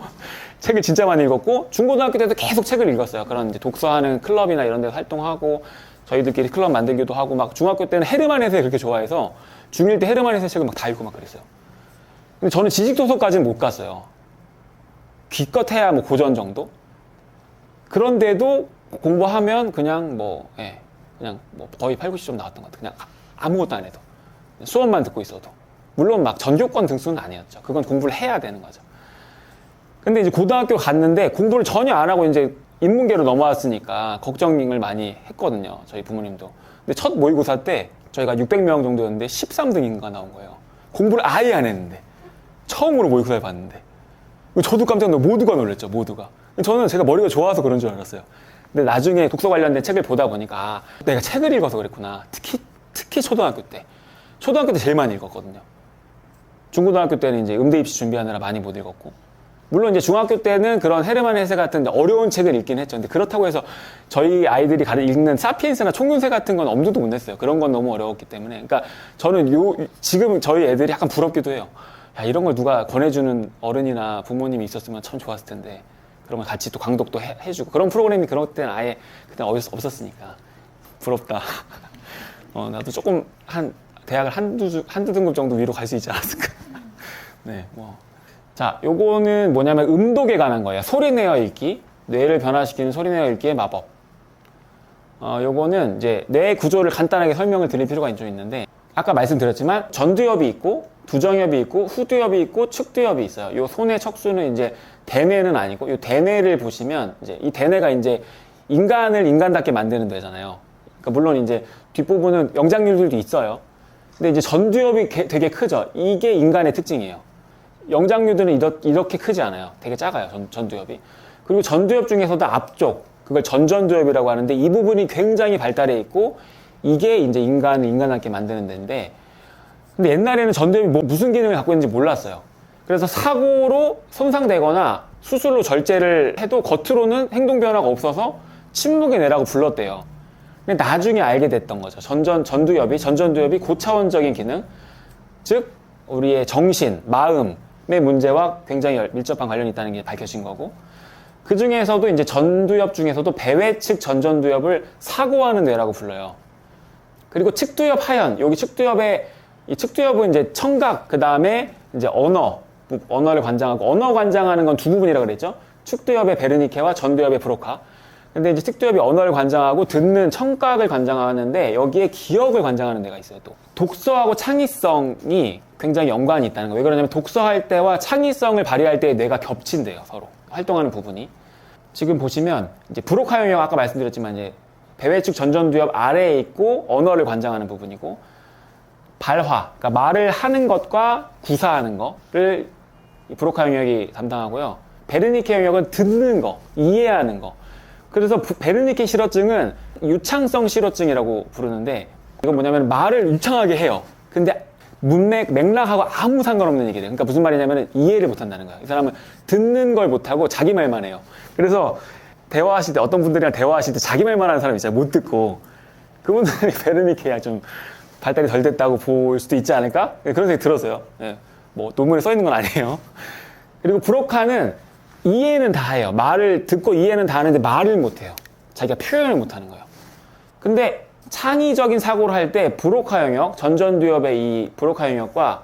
책을 진짜 많이 읽었고, 중고등학교 때도 계속 책을 읽었어요. 그런 이제 독서하는 클럽이나 이런 데서 활동하고, 저희들끼리 클럽 만들기도 하고, 막 중학교 때는 헤르만 헤세 그렇게 좋아해서, 중1 때 헤르만 헤세 책을 막 다 읽고 막 그랬어요. 근데 저는 지식도서까지는 못 갔어요. 기껏해야 뭐 고전 정도? 그런데도 공부하면 그냥 뭐, 예, 그냥 뭐 거의 8, 90점 나왔던 것 같아요. 그냥 아무것도 안 해도. 수업만 듣고 있어도. 물론 막 전교권 등수는 아니었죠. 그건 공부를 해야 되는 거죠. 근데 이제 고등학교 갔는데 공부를 전혀 안 하고 이제 인문계로 넘어왔으니까 걱정을 많이 했거든요. 저희 부모님도. 근데 첫 모의고사 때 저희가 600명 정도였는데 13등인가 나온 거예요. 공부를 아예 안 했는데. 처음으로 모의고사를 봤는데. 저도 깜짝 놀랐고 모두가 놀랐죠. 모두가. 저는 제가 머리가 좋아서 그런 줄 알았어요. 근데 나중에 독서 관련된 책을 보다 보니까 아, 내가 책을 읽어서 그랬구나. 특히 초등학교 때. 초등학교 때 제일 많이 읽었거든요. 중고등학교 때는 이제 음대 입시 준비하느라 많이 못 읽었고. 물론 이제 중학교 때는 그런 헤르만 헤세 같은 어려운 책을 읽긴 했죠. 근데 그렇다고 해서 저희 아이들이 읽는 사피엔스나 총균세 같은 건 엄두도 못 냈어요. 그런 건 너무 어려웠기 때문에. 그러니까 저는 지금 저희 애들이 약간 부럽기도 해요. 야, 이런 걸 누가 권해주는 어른이나 부모님이 있었으면 참 좋았을 텐데. 그런 걸 같이 또 강독도 해주고. 그런 프로그램이 그런 때는 아예 그냥 없었으니까. 부럽다. 나도 조금 대학을 한두 등급 정도 위로 갈 수 있지 않았을까. 네, 뭐. 자, 요거는 뭐냐면 음독에 관한 거예요. 소리내어 읽기. 뇌를 변화시키는 소리내어 읽기의 마법. 요거는 이제 뇌 구조를 간단하게 설명을 드릴 필요가 좀 있는데, 아까 말씀드렸지만 전두엽이 있고, 두정엽이 있고, 후두엽이 있고, 측두엽이 있어요. 요 손의 척수는 이제 대뇌는 아니고, 요 대뇌를 보시면 이제 이 대뇌가 이제 인간을 인간답게 만드는 뇌잖아요. 그러니까 물론 이제 뒷부분은 영장류들도 있어요. 근데 이제 전두엽이 되게 크죠. 이게 인간의 특징이에요. 영장류들은 이렇게 크지 않아요. 되게 작아요. 전두엽이. 그리고 전두엽 중에서도 앞쪽, 그걸 전전두엽이라고 하는데 이 부분이 굉장히 발달해 있고 이게 이제 인간을 인간답게 만드는 데인데, 근데 옛날에는 전두엽이 무슨 기능을 갖고 있는지 몰랐어요. 그래서 사고로 손상되거나 수술로 절제를 해도 겉으로는 행동 변화가 없어서 침묵의 뇌라고 불렀대요. 근데 나중에 알게 됐던 거죠. 전전두엽이 고차원적인 기능, 즉 우리의 정신, 마음의 문제와 굉장히 밀접한 관련이 있다는 게 밝혀진 거고, 그 중에서도 이제 전두엽 중에서도 배외측 전전두엽을 사고하는 뇌라고 불러요. 그리고 측두엽 하연, 여기 이 측두엽은 이제 청각, 그 다음에 이제 언어를 관장하고, 언어 관장하는 건 두 부분이라고 그랬죠. 측두엽의 베르니케와 전두엽의 브로카. 근데 이제 측두엽이 언어를 관장하고 듣는 청각을 관장하는데 여기에 기억을 관장하는 데가 있어요. 또 독서하고 창의성이 굉장히 연관이 있다는 거예요. 왜 그러냐면 독서할 때와 창의성을 발휘할 때 뇌가 겹친대요. 서로 활동하는 부분이. 지금 보시면 이제 브로카 영역, 아까 말씀드렸지만 이제 배외측 전전두엽 아래에 있고 언어를 관장하는 부분이고, 발화, 그러니까 말을 하는 것과 구사하는 거를 이 브로카 영역이 담당하고요. 베르니케 영역은 듣는 거, 이해하는 거. 그래서 베르니케 실어증은 유창성 실어증이라고 부르는데, 이건 뭐냐면 말을 유창하게 해요. 근데 맥락하고 아무 상관없는 얘기를 해요. 그러니까 무슨 말이냐면 이해를 못한다는 거예요. 이 사람은 듣는 걸 못하고 자기 말만 해요. 그래서 대화하실 때, 어떤 분들이랑 대화하실 때 자기 말만 하는 사람이 있어요. 못 듣고. 그분들이 베르니케가 좀 발달이 덜 됐다고 볼 수도 있지 않을까? 그런 생각이 들었어요. 예. 뭐 논문에 써 있는 건 아니에요. 그리고 브로카는 이해는 다 해요. 말을 듣고 이해는 다 하는데 말을 못 해요. 자기가 표현을 못 하는 거예요. 근데 창의적인 사고를 할 때 브로카 영역, 전전두엽의 이 브로카 영역과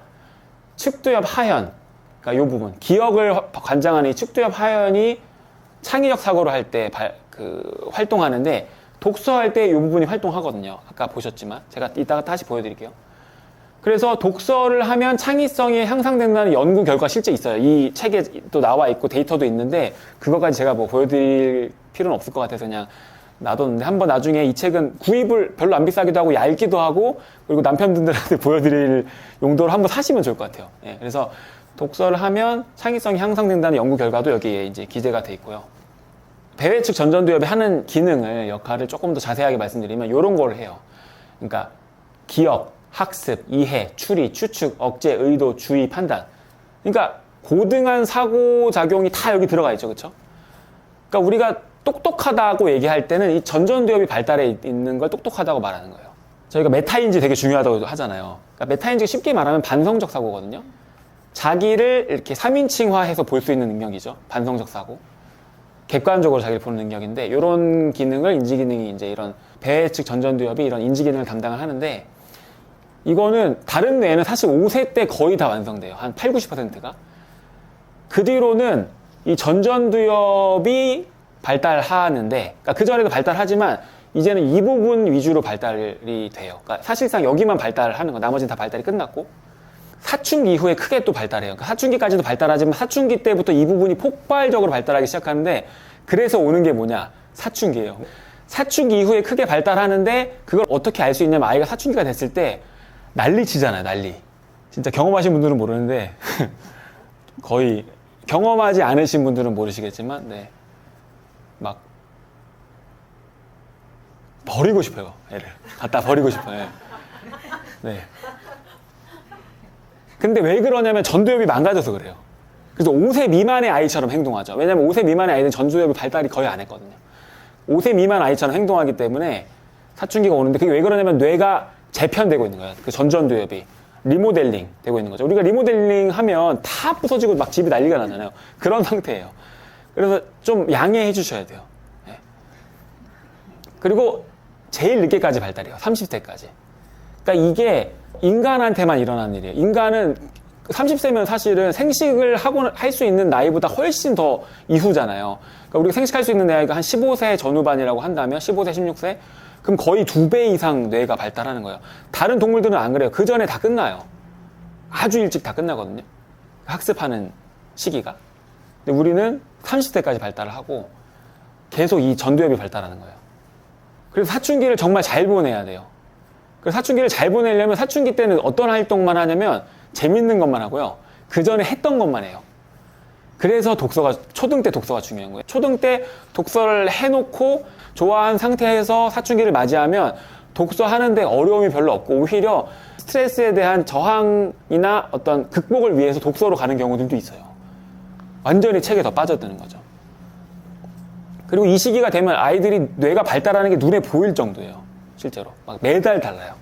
측두엽 하연, 그러니까 이 부분, 기억을 관장하는 이 측두엽 하연이 창의적 사고를 할 때 활동하는데, 독서할 때 이 부분이 활동하거든요. 아까 보셨지만 제가 이따가 다시 보여드릴게요. 그래서 독서를 하면 창의성이 향상된다는 연구 결과 실제 있어요. 이 책에 또 나와 있고 데이터도 있는데 그것까지 제가 뭐 보여드릴 필요는 없을 것 같아서 그냥 놔뒀는데, 한번 나중에 이 책은 구입을 별로 안 비싸기도 하고 얇기도 하고, 그리고 남편분들한테 보여드릴 용도로 한번 사시면 좋을 것 같아요. 예, 그래서 독서를 하면 창의성이 향상된다는 연구 결과도 여기에 이제 기재가 돼 있고요. 배외측 전전두엽이 하는 역할을 조금 더 자세하게 말씀드리면 이런 걸 해요. 그러니까 기억, 학습, 이해, 추리, 추측, 억제, 의도, 주의, 판단. 그러니까 고등한 상호작용이 다 여기 들어가 있죠. 그렇죠? 그러니까 우리가 똑똑하다고 얘기할 때는 이 전전두엽이 발달해 있는 걸 똑똑하다고 말하는 거예요. 저희가 메타인지 되게 중요하다고 하잖아요. 그러니까 메타인지가 쉽게 말하면 반성적 사고거든요. 자기를 이렇게 3인칭화해서 볼 수 있는 능력이죠. 반성적 사고. 객관적으로 자기를 보는 능력인데, 이런 기능을 인지기능이 이제 이런 배회측 전전두엽이 이런 인지기능을 담당을 하는데, 이거는 다른 뇌는 사실 5세 때 거의 다 완성돼요. 한 8, 90%가. 그 뒤로는 이 전전두엽이 발달하는데, 그러니까 그 전에도 발달하지만 이제는 이 부분 위주로 발달이 돼요. 그러니까 사실상 여기만 발달하는 거, 나머지는 다 발달이 끝났고, 사춘기 이후에 크게 또 발달해요. 그러니까 사춘기까지도 발달하지만 사춘기 때부터 이 부분이 폭발적으로 발달하기 시작하는데, 그래서 오는 게 뭐냐? 사춘기예요. 사춘기 이후에 크게 발달하는데 그걸 어떻게 알 수 있냐면, 아이가 사춘기가 됐을 때 난리 치잖아요. 난리. 진짜 경험하신 분들은 모르는데 거의 경험하지 않으신 분들은 모르시겠지만, 네, 막 버리고 싶어요. 애를 갖다 버리고 싶어요. 네. 근데 왜 그러냐면 전두엽이 망가져서 그래요. 그래서 5세 미만의 아이처럼 행동하죠. 왜냐면 5세 미만의 아이는 전두엽이 발달이 거의 안 했거든요. 5세 미만 아이처럼 행동하기 때문에 사춘기가 오는데, 그게 왜 그러냐면 뇌가 재편되고 있는 거예요. 그 전전두엽이 리모델링 되고 있는 거죠. 우리가 리모델링 하면 다 부서지고 막 집이 난리가 나잖아요. 그런 상태예요. 그래서 좀 양해해 주셔야 돼요. 네. 그리고 제일 늦게까지 발달해요. 30세까지. 그러니까 이게 인간한테만 일어나는 일이에요. 인간은 30세면 사실은 생식을 하고 할 수 있는 나이보다 훨씬 더 이후잖아요. 그러니까 우리가 생식할 수 있는 나이가 한 15세 전후반이라고 한다면 15세, 16세? 그럼 거의 2배 이상 뇌가 발달하는 거예요. 다른 동물들은 안 그래요. 그 전에 다 끝나요. 아주 일찍 다 끝나거든요. 학습하는 시기가. 근데 우리는 30세까지 발달을 하고 계속 이 전두엽이 발달하는 거예요. 그래서 사춘기를 정말 잘 보내야 돼요. 그래서 사춘기를 잘 보내려면 사춘기 때는 어떤 활동만 하냐면 재밌는 것만 하고요. 그 전에 했던 것만 해요. 그래서 초등 때 독서가 중요한 거예요. 초등 때 독서를 해놓고 좋아한 상태에서 사춘기를 맞이하면 독서하는데 어려움이 별로 없고, 오히려 스트레스에 대한 저항이나 어떤 극복을 위해서 독서로 가는 경우들도 있어요. 완전히 책에 더 빠져드는 거죠. 그리고 이 시기가 되면 아이들이 뇌가 발달하는 게 눈에 보일 정도예요. 실제로 막 매달 달라요.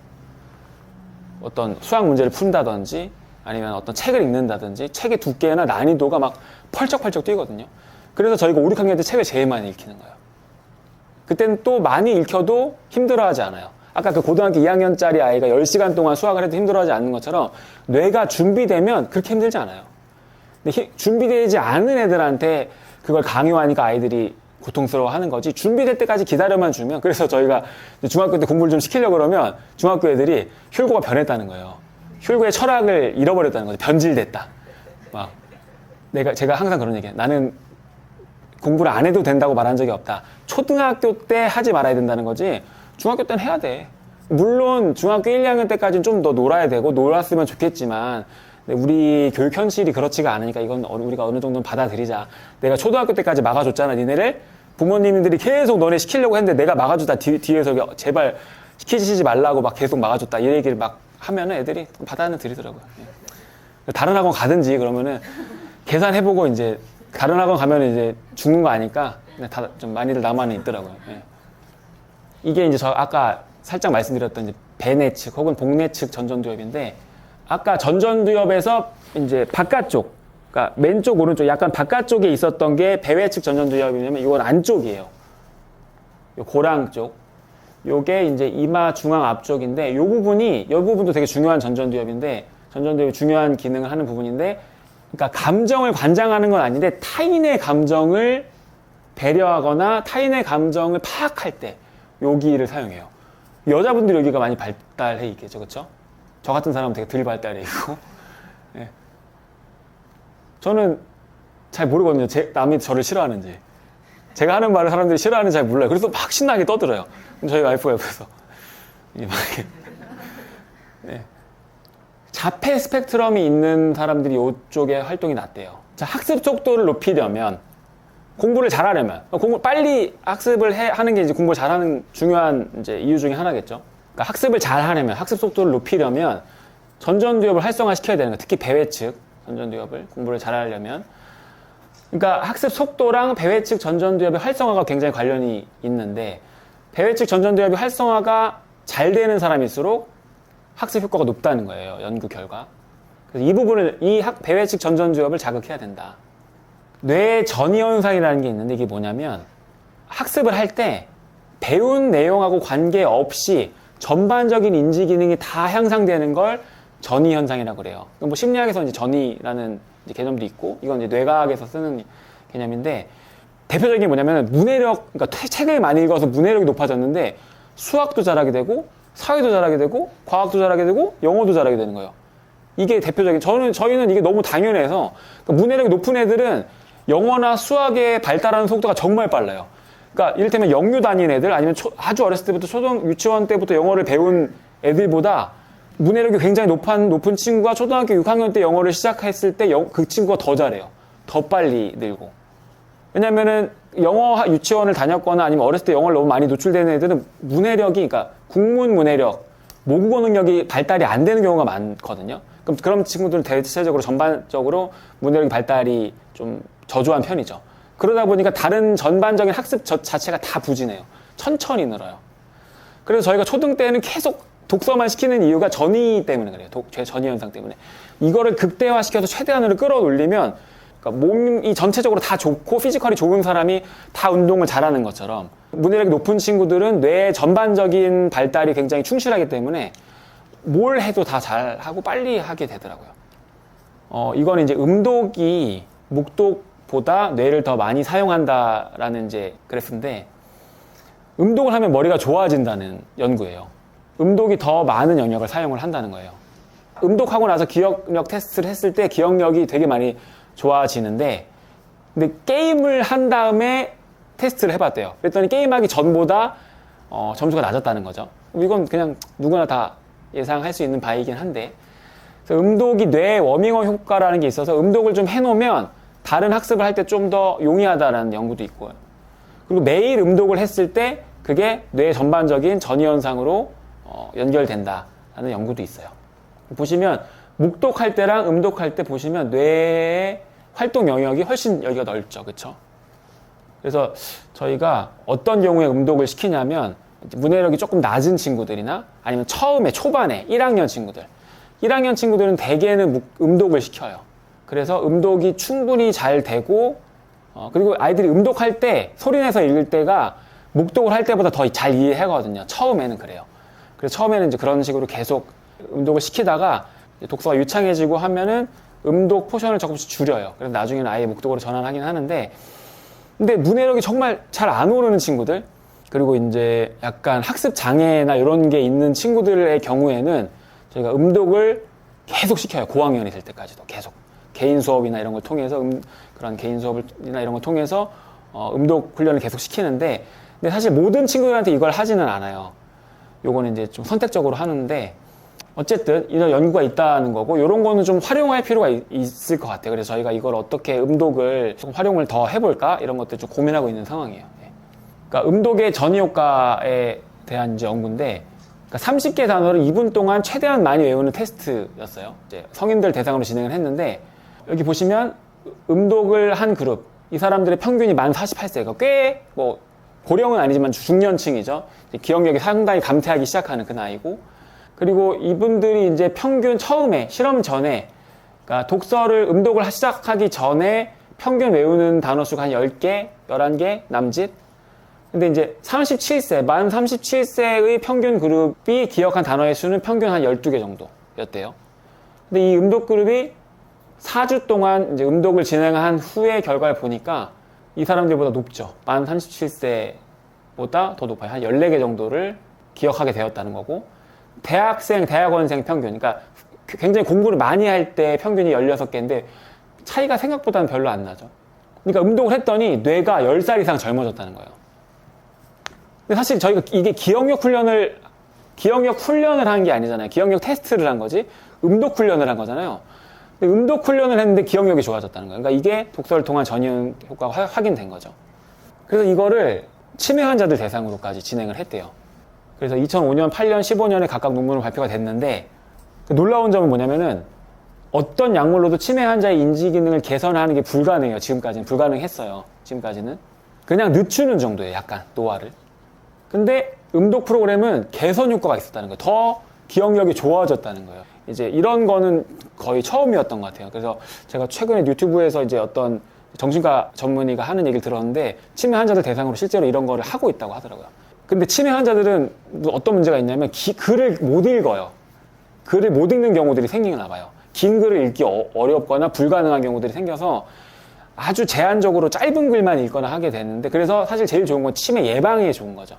어떤 수학 문제를 푼다든지 아니면 어떤 책을 읽는다든지 책의 두께나 난이도가 막 펄쩍펄쩍 뛰거든요. 그래서 저희가 5, 6학년 때 책을 제일 많이 읽히는 거예요. 그때는 또 많이 읽혀도 힘들어하지 않아요. 아까 그 고등학교 2학년짜리 아이가 10시간 동안 수학을 해도 힘들어하지 않는 것처럼 뇌가 준비되면 그렇게 힘들지 않아요. 근데 준비되지 않은 애들한테 그걸 강요하니까 아이들이 고통스러워하는 거지, 준비될 때까지 기다려만 주면. 그래서 저희가 중학교 때 공부를 좀 시키려고 그러면 중학교 애들이 혈고가 변했다는 거예요. 혈고의 철학을 잃어버렸다는 거죠. 변질됐다. 막 제가 항상 그런 얘기해요. 나는 공부를 안 해도 된다고 말한 적이 없다. 초등학교 때 하지 말아야 된다는 거지 중학교 때는 해야 돼. 물론 중학교 1, 2학년 때까지는 좀 더 놀아야 되고 놀았으면 좋겠지만 우리 교육 현실이 그렇지가 않으니까 이건 우리가 어느 정도는 받아들이자. 내가 초등학교 때까지 막아줬잖아, 니네를. 부모님들이 계속 너네 시키려고 했는데 내가 막아주다 뒤에서 제발 시키지 말라고 막 계속 막아줬다, 이 얘기를 막 하면은 애들이 받아들이더라고요. 다른 학원 가든지 그러면은 계산해보고 이제 다른 학원 가면 이제 죽는 거 아니까 다 좀 많이들 남아는 있더라고요. 예. 이게 이제 저 아까 살짝 말씀드렸던 이제 배내측 혹은 복내측 전전두엽인데, 아까 전전두엽에서 이제 바깥쪽, 그러니까 왼쪽 오른쪽 약간 바깥쪽에 있었던 게 배외측 전전두엽이냐면 이건 안쪽이에요. 요 고랑 쪽. 요게 이제 이마 중앙 앞쪽인데, 요 부분도 되게 중요한 전전두엽인데, 전전두엽이 중요한 기능을 하는 부분인데, 그러니까 감정을 관장하는 건 아닌데 타인의 감정을 배려하거나 타인의 감정을 파악할 때 여기를 사용해요. 여자분들이 여기가 많이 발달해 있겠죠, 그렇죠? 저 같은 사람은 되게 덜 발달해 있고. 예. 저는 잘 모르거든요. 남이 저를 싫어하는지. 제가 하는 말을 사람들이 싫어하는지 잘 몰라요. 그래서 막 신나게 떠들어요. 저희 와이프가 옆에서 막 이렇게. 네. 자폐 스펙트럼이 있는 사람들이 이쪽에 활동이 낫대요. 자, 학습 속도를 높이려면, 공부를 잘하려면, 빨리 학습을 하는 게 이제 공부를 잘하는 중요한 이제 이유 중에 하나겠죠. 그러니까 학습을 잘하려면, 학습 속도를 높이려면 전전두엽을 활성화시켜야 되는 거예요. 특히 배외측 전전두엽을 공부를 잘하려면. 그러니까 학습 속도랑 배외측 전전두엽의 활성화가 굉장히 관련이 있는데, 배외측 전전두엽의 활성화가 잘 되는 사람일수록 학습 효과가 높다는 거예요, 연구 결과. 그래서 이 부분을, 이 배회측 전전두엽을 자극해야 된다. 뇌 전이 현상이라는 게 있는데, 이게 뭐냐면 학습을 할 때 배운 내용하고 관계없이 전반적인 인지 기능이 다 향상되는 걸 전이 현상이라고 그래요. 뭐 심리학에서 이제 전이라는 이제 개념도 있고, 이건 이제 뇌과학에서 쓰는 개념인데, 대표적인 게 뭐냐면 문해력, 그러니까 책을 많이 읽어서 문해력이 높아졌는데 수학도 잘하게 되고 사회도 잘하게 되고 과학도 잘하게 되고 영어도 잘하게 되는 거예요. 이게 대표적인, 저희는 이게 너무 당연해서, 그러니까 문해력이 높은 애들은 영어나 수학에 발달하는 속도가 정말 빨라요. 그러니까 이를테면 영유 다닌 애들, 아니면 아주 어렸을 때부터 유치원 때부터 영어를 배운 애들보다 문해력이 굉장히 높은 친구가 초등학교 6학년 때 영어를 시작했을 때 그 친구가 더 잘해요. 더 빨리 늘고. 왜냐면은 영어 유치원을 다녔거나 아니면 어렸을 때 영어를 너무 많이 노출되는 애들은 문해력이, 그러니까 국문 문해력, 모국어 능력이 발달이 안 되는 경우가 많거든요. 그럼 그런 친구들은 대체적으로 전반적으로 문해력이 발달이 좀 저조한 편이죠. 그러다 보니까 다른 전반적인 학습 자체가 다 부진해요. 천천히 늘어요. 그래서 저희가 초등 때는 계속 독서만 시키는 이유가 전이 때문에 그래요. 전이 현상 때문에. 이거를 극대화시켜서 최대한으로 끌어올리면, 그러니까 몸이 전체적으로 다 좋고 피지컬이 좋은 사람이 다 운동을 잘하는 것처럼, 문해력이 높은 친구들은 뇌의 전반적인 발달이 굉장히 충실하기 때문에 뭘 해도 다 잘하고 빨리 하게 되더라고요. 이거는 이제 음독이 묵독보다 뇌를 더 많이 사용한다라는 이제 그래프인데, 음독을 하면 머리가 좋아진다는 연구예요. 음독이 더 많은 영역을 사용을 한다는 거예요. 음독하고 나서 기억력 테스트를 했을 때 기억력이 되게 많이 좋아지는데, 근데 게임을 한 다음에 테스트를 해봤대요. 그랬더니 게임하기 전보다 점수가 낮았다는 거죠. 이건 그냥 누구나 다 예상할 수 있는 바이긴 한데, 그래서 음독이 뇌 워밍업 효과라는 게 있어서 음독을 좀 해놓으면 다른 학습을 할 때 좀 더 용이하다라는 연구도 있고요. 그리고 매일 음독을 했을 때 그게 뇌 전반적인 전이현상으로 연결된다라는 연구도 있어요. 보시면 묵독할 때랑 음독할 때 보시면 뇌의 활동 영역이 훨씬 여기가 넓죠. 그렇죠? 그래서 저희가 어떤 경우에 음독을 시키냐면, 문해력이 조금 낮은 친구들이나 아니면 초반에 1학년 친구들은 대개는 음독을 시켜요. 그래서 음독이 충분히 잘 되고, 그리고 아이들이 음독할 때 소리내서 읽을 때가 묵독을 할 때보다 더 잘 이해하거든요. 처음에는 그래요. 그래서 처음에는 이제 그런 식으로 계속 음독을 시키다가 독서가 유창해지고 하면은 음독 포션을 조금씩 줄여요. 그래서 나중에는 아예 묵독으로 전환하긴 하는데, 근데 문해력이 정말 잘 안 오르는 친구들, 그리고 이제 약간 학습 장애나 이런 게 있는 친구들의 경우에는 저희가 음독을 계속 시켜요. 고학년이 될 때까지도 계속. 개인 수업이나 이런 걸 통해서, 그런 개인 수업이나 이런 걸 통해서 음독 훈련을 계속 시키는데, 근데 사실 모든 친구들한테 이걸 하지는 않아요. 요거는 이제 좀 선택적으로 하는데, 어쨌든 이런 연구가 있다는 거고, 이런 거는 좀 활용할 필요가 있을 것 같아요. 그래서 저희가 이걸 어떻게 음독을 좀 활용을 더 해볼까, 이런 것들 좀 고민하고 있는 상황이에요. 그러니까 음독의 전이 효과에 대한 이제 연구인데, 그러니까 30개 단어를 2분 동안 최대한 많이 외우는 테스트였어요. 이제 성인들 대상으로 진행을 했는데, 여기 보시면 음독을 한 그룹, 이 사람들의 평균이 만 48세가 꽤 뭐 고령은 아니지만 중년층이죠. 기억력이 상당히 감퇴하기 시작하는 그 나이고, 그리고 이분들이 이제 평균 처음에 실험 전에, 그러니까 독서를 음독을 시작하기 전에 평균 외우는 단어 수가 한 10개, 11개 남짓. 근데 이제 만 37세의 평균 그룹이 기억한 단어의 수는 평균 한 12개 정도였대요. 근데 이 음독 그룹이 4주 동안 이제 음독을 진행한 후의 결과를 보니까 이 사람들보다 높죠. 만 37세보다 더 높아요. 한 14개 정도를 기억하게 되었다는 거고, 대학원생 평균, 그러니까 굉장히 공부를 많이 할 때 평균이 16개인데 차이가 생각보다는 별로 안 나죠. 그러니까 음독을 했더니 뇌가 10살 이상 젊어졌다는 거예요. 근데 사실 저희가 이게 기억력 훈련을 한 게 아니잖아요. 기억력 테스트를 한 거지, 음독 훈련을 한 거잖아요. 근데 음독 훈련을 했는데 기억력이 좋아졌다는 거예요. 그러니까 이게 독서를 통한 전이현 효과가 확인된 거죠. 그래서 이거를 치매 환자들 대상으로까지 진행을 했대요. 그래서 2005년, 8년, 15년에 각각 논문으로 발표가 됐는데, 놀라운 점은 뭐냐면은 어떤 약물로도 치매 환자의 인지 기능을 개선하는 게 불가능해요. 지금까지는 불가능했어요. 지금까지는 그냥 늦추는 정도예요. 약간 노화를. 근데 음독 프로그램은 개선 효과가 있었다는 거예요. 더 기억력이 좋아졌다는 거예요. 이제 이런 거는 거의 처음이었던 것 같아요. 그래서 제가 최근에 유튜브에서 이제 어떤 정신과 전문의가 하는 얘기를 들었는데 치매 환자들 대상으로 실제로 이런 거를 하고 있다고 하더라고요. 근데 치매 환자들은 어떤 문제가 있냐면 글을 못 읽어요. 글을 못 읽는 경우들이 생기나 봐요. 긴 글을 읽기 어렵거나 불가능한 경우들이 생겨서 아주 제한적으로 짧은 글만 읽거나 하게 되는데, 그래서 사실 제일 좋은 건 치매 예방에 좋은 거죠.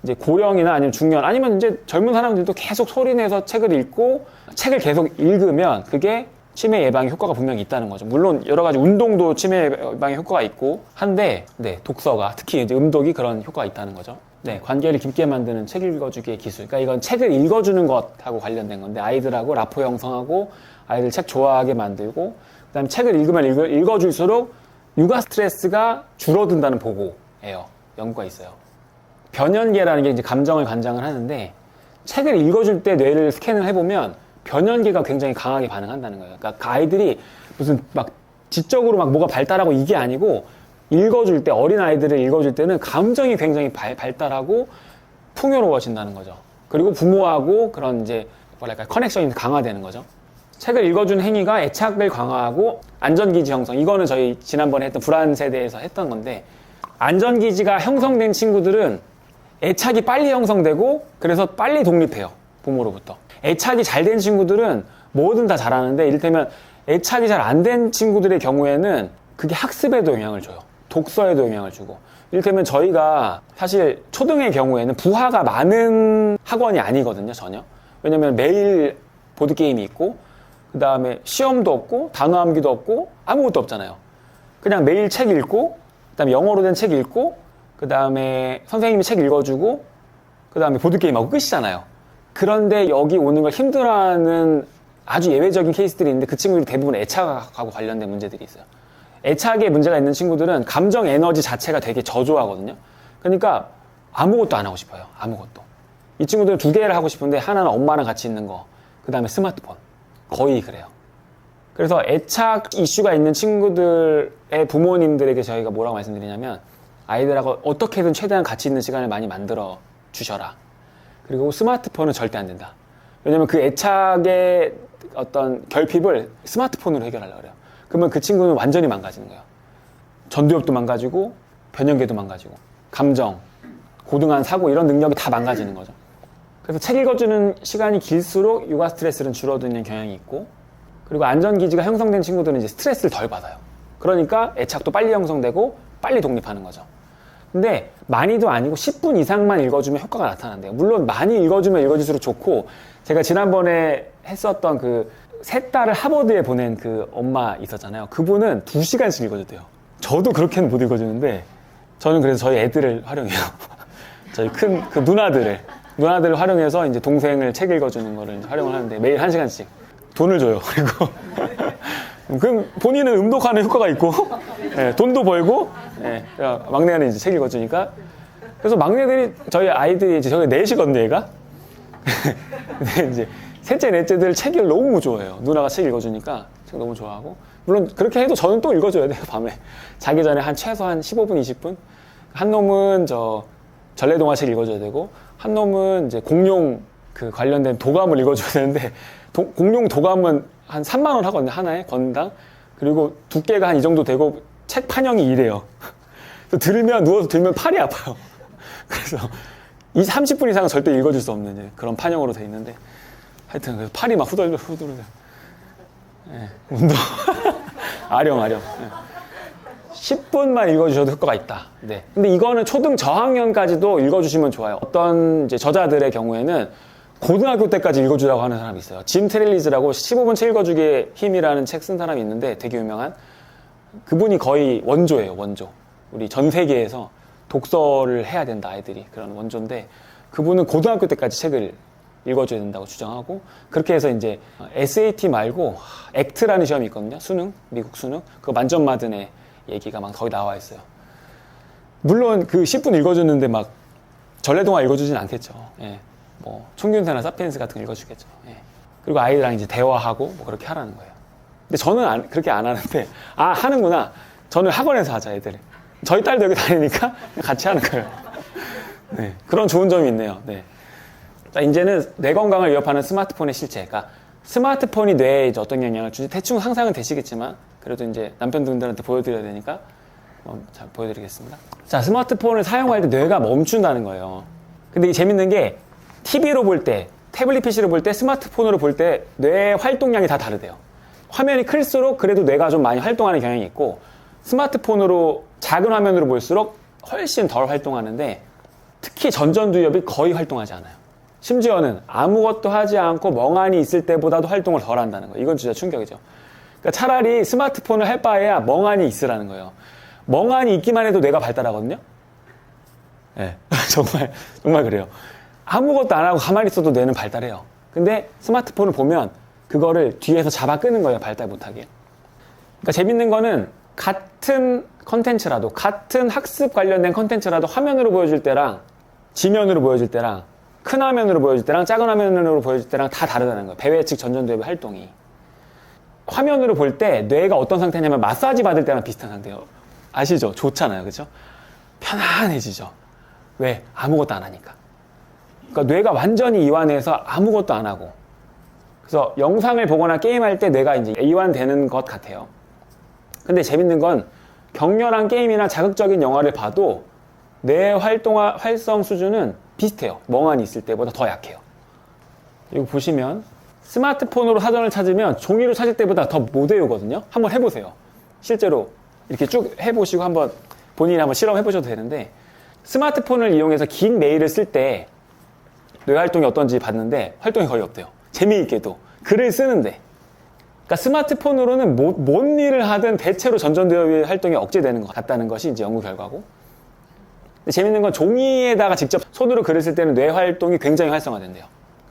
이제 고령이나 아니면 중년 아니면 이제 젊은 사람들도 계속 소리내서 책을 읽고 책을 계속 읽으면 그게 치매 예방에 효과가 분명히 있다는 거죠. 물론 여러 가지 운동도 치매 예방에 효과가 있고 한데, 네, 독서가 특히 이제 음독이 그런 효과가 있다는 거죠. 네, 관계를 깊게 만드는 책 읽어주기의 기술. 그러니까 이건 책을 읽어주는 것하고 관련된 건데, 아이들하고 라포 형성하고 아이들 책 좋아하게 만들고, 그다음에 책을 읽으면 읽어줄수록 육아 스트레스가 줄어든다는 보고예요. 연구가 있어요. 변연계라는 게 이제 감정을 관장을 하는데, 책을 읽어줄 때 뇌를 스캔을 해보면 변연계가 굉장히 강하게 반응한다는 거예요. 그러니까 그 아이들이 무슨 막 지적으로 막 뭐가 발달하고 이게 아니고, 읽어줄 때, 어린 아이들을 읽어줄 때는 감정이 굉장히 발달하고 풍요로워진다는 거죠. 그리고 부모하고 그런 이제 뭐랄까 커넥션이 강화되는 거죠. 책을 읽어주는 행위가 애착을 강화하고 안전기지 형성. 이거는 저희 지난번에 했던 불안 세대에서 했던 건데, 안전기지가 형성된 친구들은 애착이 빨리 형성되고 그래서 빨리 독립해요. 부모로부터. 애착이 잘 된 친구들은 뭐든 다 잘하는데, 이를테면 애착이 잘 안 된 친구들의 경우에는 그게 학습에도 영향을 줘요. 독서에도 영향을 주고. 이를테면 저희가 사실 초등의 경우에는 부하가 많은 학원이 아니거든요, 전혀. 왜냐면 매일 보드게임이 있고, 그 다음에 시험도 없고, 단어 암기도 없고, 아무것도 없잖아요. 그냥 매일 책 읽고, 그 다음에 영어로 된 책 읽고, 그 다음에 선생님이 책 읽어주고, 그 다음에 보드게임하고 끝이잖아요. 그런데 여기 오는 걸 힘들어하는 아주 예외적인 케이스들이 있는데, 그 친구들이 대부분 애착하고 관련된 문제들이 있어요. 애착에 문제가 있는 친구들은 감정 에너지 자체가 되게 저조하거든요. 그러니까 아무것도 안 하고 싶어요. 아무것도. 이 친구들은 두 개를 하고 싶은데, 하나는 엄마랑 같이 있는 거, 그 다음에 스마트폰. 거의 그래요. 그래서 애착 이슈가 있는 친구들의 부모님들에게 저희가 뭐라고 말씀드리냐면, 아이들하고 어떻게든 최대한 같이 있는 시간을 많이 만들어 주셔라. 그리고 스마트폰은 절대 안 된다. 왜냐면 그 애착의 어떤 결핍을 스마트폰으로 해결하려고 그래요. 그러면 그 친구는 완전히 망가지는 거예요. 전두엽도 망가지고, 변연계도 망가지고, 감정, 고등한 사고, 이런 능력이 다 망가지는 거죠. 그래서 책 읽어주는 시간이 길수록 육아 스트레스는 줄어드는 경향이 있고, 그리고 안전기지가 형성된 친구들은 이제 스트레스를 덜 받아요. 그러니까 애착도 빨리 형성되고 빨리 독립하는 거죠. 근데 많이도 아니고 10분 이상만 읽어주면 효과가 나타난대요. 물론 많이 읽어주면 읽어줄수록 좋고, 제가 지난번에 했었던 그 세 딸을 하버드에 보낸 그 엄마 있었잖아요. 그분은 2시간씩 읽어줬대요. 저도 그렇게는 못 읽어주는데, 저는 그래서 저희 애들을 활용해요. 저희 큰 그 누나들을 활용해서 이제 동생을 책 읽어주는 거를 활용을 하는데, 매일 1시간씩 돈을 줘요. 그리고 그럼 본인은 음독하는 효과가 있고, 예, 돈도 벌고, 예, 막내는 이제 책 읽어주니까. 그래서 막내들이, 저희 아이들이 이제 저희 넷이거든요, 얘가. 근데 이제 셋째, 넷째들 책을 너무 좋아해요. 누나가 책 읽어주니까 책 너무 좋아하고. 물론 그렇게 해도 저는 또 읽어줘야 돼요, 밤에. 자기 전에 최소한 15분, 20분. 한 놈은 전래동화책 읽어줘야 되고, 한 놈은 이제 공룡 그 관련된 도감을 읽어줘야 되는데, 공룡 도감은 한 3만 원 하거든요, 하나에, 건당. 그리고 두께가 한 이 정도 되고, 책 판형이 이래요. 누워서 들면 팔이 아파요. 그래서 30분 이상은 절대 읽어줄 수 없는 이제 그런 판형으로 돼 있는데, 하여튼 그래서 팔이 막 후덜덜. 예, 운동. 아령. 예. 10분만 읽어주셔도 효과가 있다. 네. 근데 이거는 초등 저학년까지도 읽어주시면 좋아요. 어떤 이제 저자들의 경우에는 고등학교 때까지 읽어주라고 하는 사람이 있어요. 짐 트렐리즈라고 15분 책 읽어주기의 힘이라는 책 쓴 사람이 있는데, 되게 유명한. 그분이 거의 원조예요, 원조. 우리 전 세계에서 독서를 해야 된다, 아이들이. 그런 원조인데, 그분은 고등학교 때까지 책을 읽어줘야 된다고 주장하고, 그렇게 해서 이제 SAT 말고 액트라는 시험이 있거든요. 수능, 미국 수능. 그거 만점 맞은 애 얘기가 막 거기 나와 있어요. 물론 그 10분 읽어줬는데 막 전래동화 읽어주진 않겠죠. 예. 뭐 총균세나 사피엔스 같은 거 읽어주겠죠. 예. 그리고 아이들랑 이제 대화하고 뭐 그렇게 하라는 거예요. 근데 저는 그렇게 안 하는데, 하는구나. 저는 학원에서 하자, 애들을. 저희 딸도 여기 다니니까 같이 하는 거예요. 네. 그런 좋은 점이 있네요. 네. 자, 이제는 뇌 건강을 위협하는 스마트폰의 실체. 그러니까 스마트폰이 뇌에 이제 어떤 영향을 주지 대충 상상은 되시겠지만 그래도 이제 남편분들한테 보여드려야 되니까 잘 보여드리겠습니다. 자, 스마트폰을 사용할 때 뇌가 멈춘다는 거예요. 근데 이 재밌는 게 TV로 볼 때, 태블릿 PC로 볼 때, 스마트폰으로 볼 때 뇌 활동량이 다 다르대요. 화면이 클수록 그래도 뇌가 좀 많이 활동하는 경향이 있고 스마트폰으로 작은 화면으로 볼수록 훨씬 덜 활동하는데 특히 전전두엽이 거의 활동하지 않아요. 심지어는 아무것도 하지 않고 멍하니 있을 때보다도 활동을 덜 한다는 거예요. 이건 진짜 충격이죠. 그러니까 차라리 스마트폰을 할 바에야 멍하니 있으라는 거예요. 멍하니 있기만 해도 뇌가 발달하거든요. 네, 정말 그래요. 아무것도 안 하고 가만히 있어도 뇌는 발달해요. 근데 스마트폰을 보면 그거를 뒤에서 잡아 끄는 거예요. 발달 못하게. 그러니까 재밌는 거는 같은 컨텐츠라도, 같은 학습 관련된 컨텐츠라도 화면으로 보여줄 때랑 지면으로 보여줄 때랑 큰 화면으로 보여줄 때랑 작은 화면으로 보여줄 때랑 다 다르다는 거예요. 배회 측 전전두엽의 활동이. 화면으로 볼 때 뇌가 어떤 상태냐면 마사지 받을 때랑 비슷한 상태예요. 아시죠? 좋잖아요. 그죠? 편안해지죠. 왜? 아무것도 안 하니까. 그러니까 뇌가 완전히 이완해서 아무것도 안 하고. 그래서 영상을 보거나 게임할 때 뇌가 이제 이완되는 것 같아요. 근데 재밌는 건 격렬한 게임이나 자극적인 영화를 봐도 뇌 활성 수준은 비슷해요. 멍하니 있을 때보다 더 약해요. 이거 보시면 스마트폰으로 사전을 찾으면 종이로 찾을 때보다 더 못 외우거든요. 한번 해보세요. 실제로 이렇게 쭉 해보시고 한번 본인이 한번 실험해보셔도 되는데 스마트폰을 이용해서 긴 메일을 쓸 때 뇌 활동이 어떤지 봤는데 활동이 거의 없대요. 재미있게도. 글을 쓰는데. 그러니까 스마트폰으로는 뭔 일을 하든 대체로 전전두엽의 활동이 억제되는 것 같다는 것이 이제 연구 결과고. 근데 재밌는 건 종이에다가 직접 손으로 글을 쓸 때는 뇌 활동이 굉장히 활성화된대요.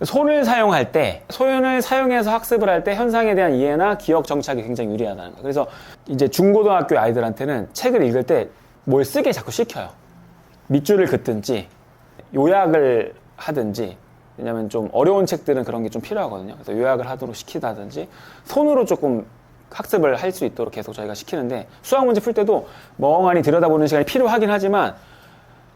손을 사용해서 학습을 할 때 현상에 대한 이해나 기억 정착이 굉장히 유리하다는 거예요. 그래서 이제 중고등학교 아이들한테는 책을 읽을 때 뭘 쓰게 자꾸 시켜요. 밑줄을 긋든지 요약을 하든지, 왜냐면 좀 어려운 책들은 그런 게 좀 필요하거든요. 그래서 요약을 하도록 시키다든지 손으로 조금 학습을 할 수 있도록 계속 저희가 시키는데 수학 문제 풀 때도 멍하니 들여다보는 시간이 필요하긴 하지만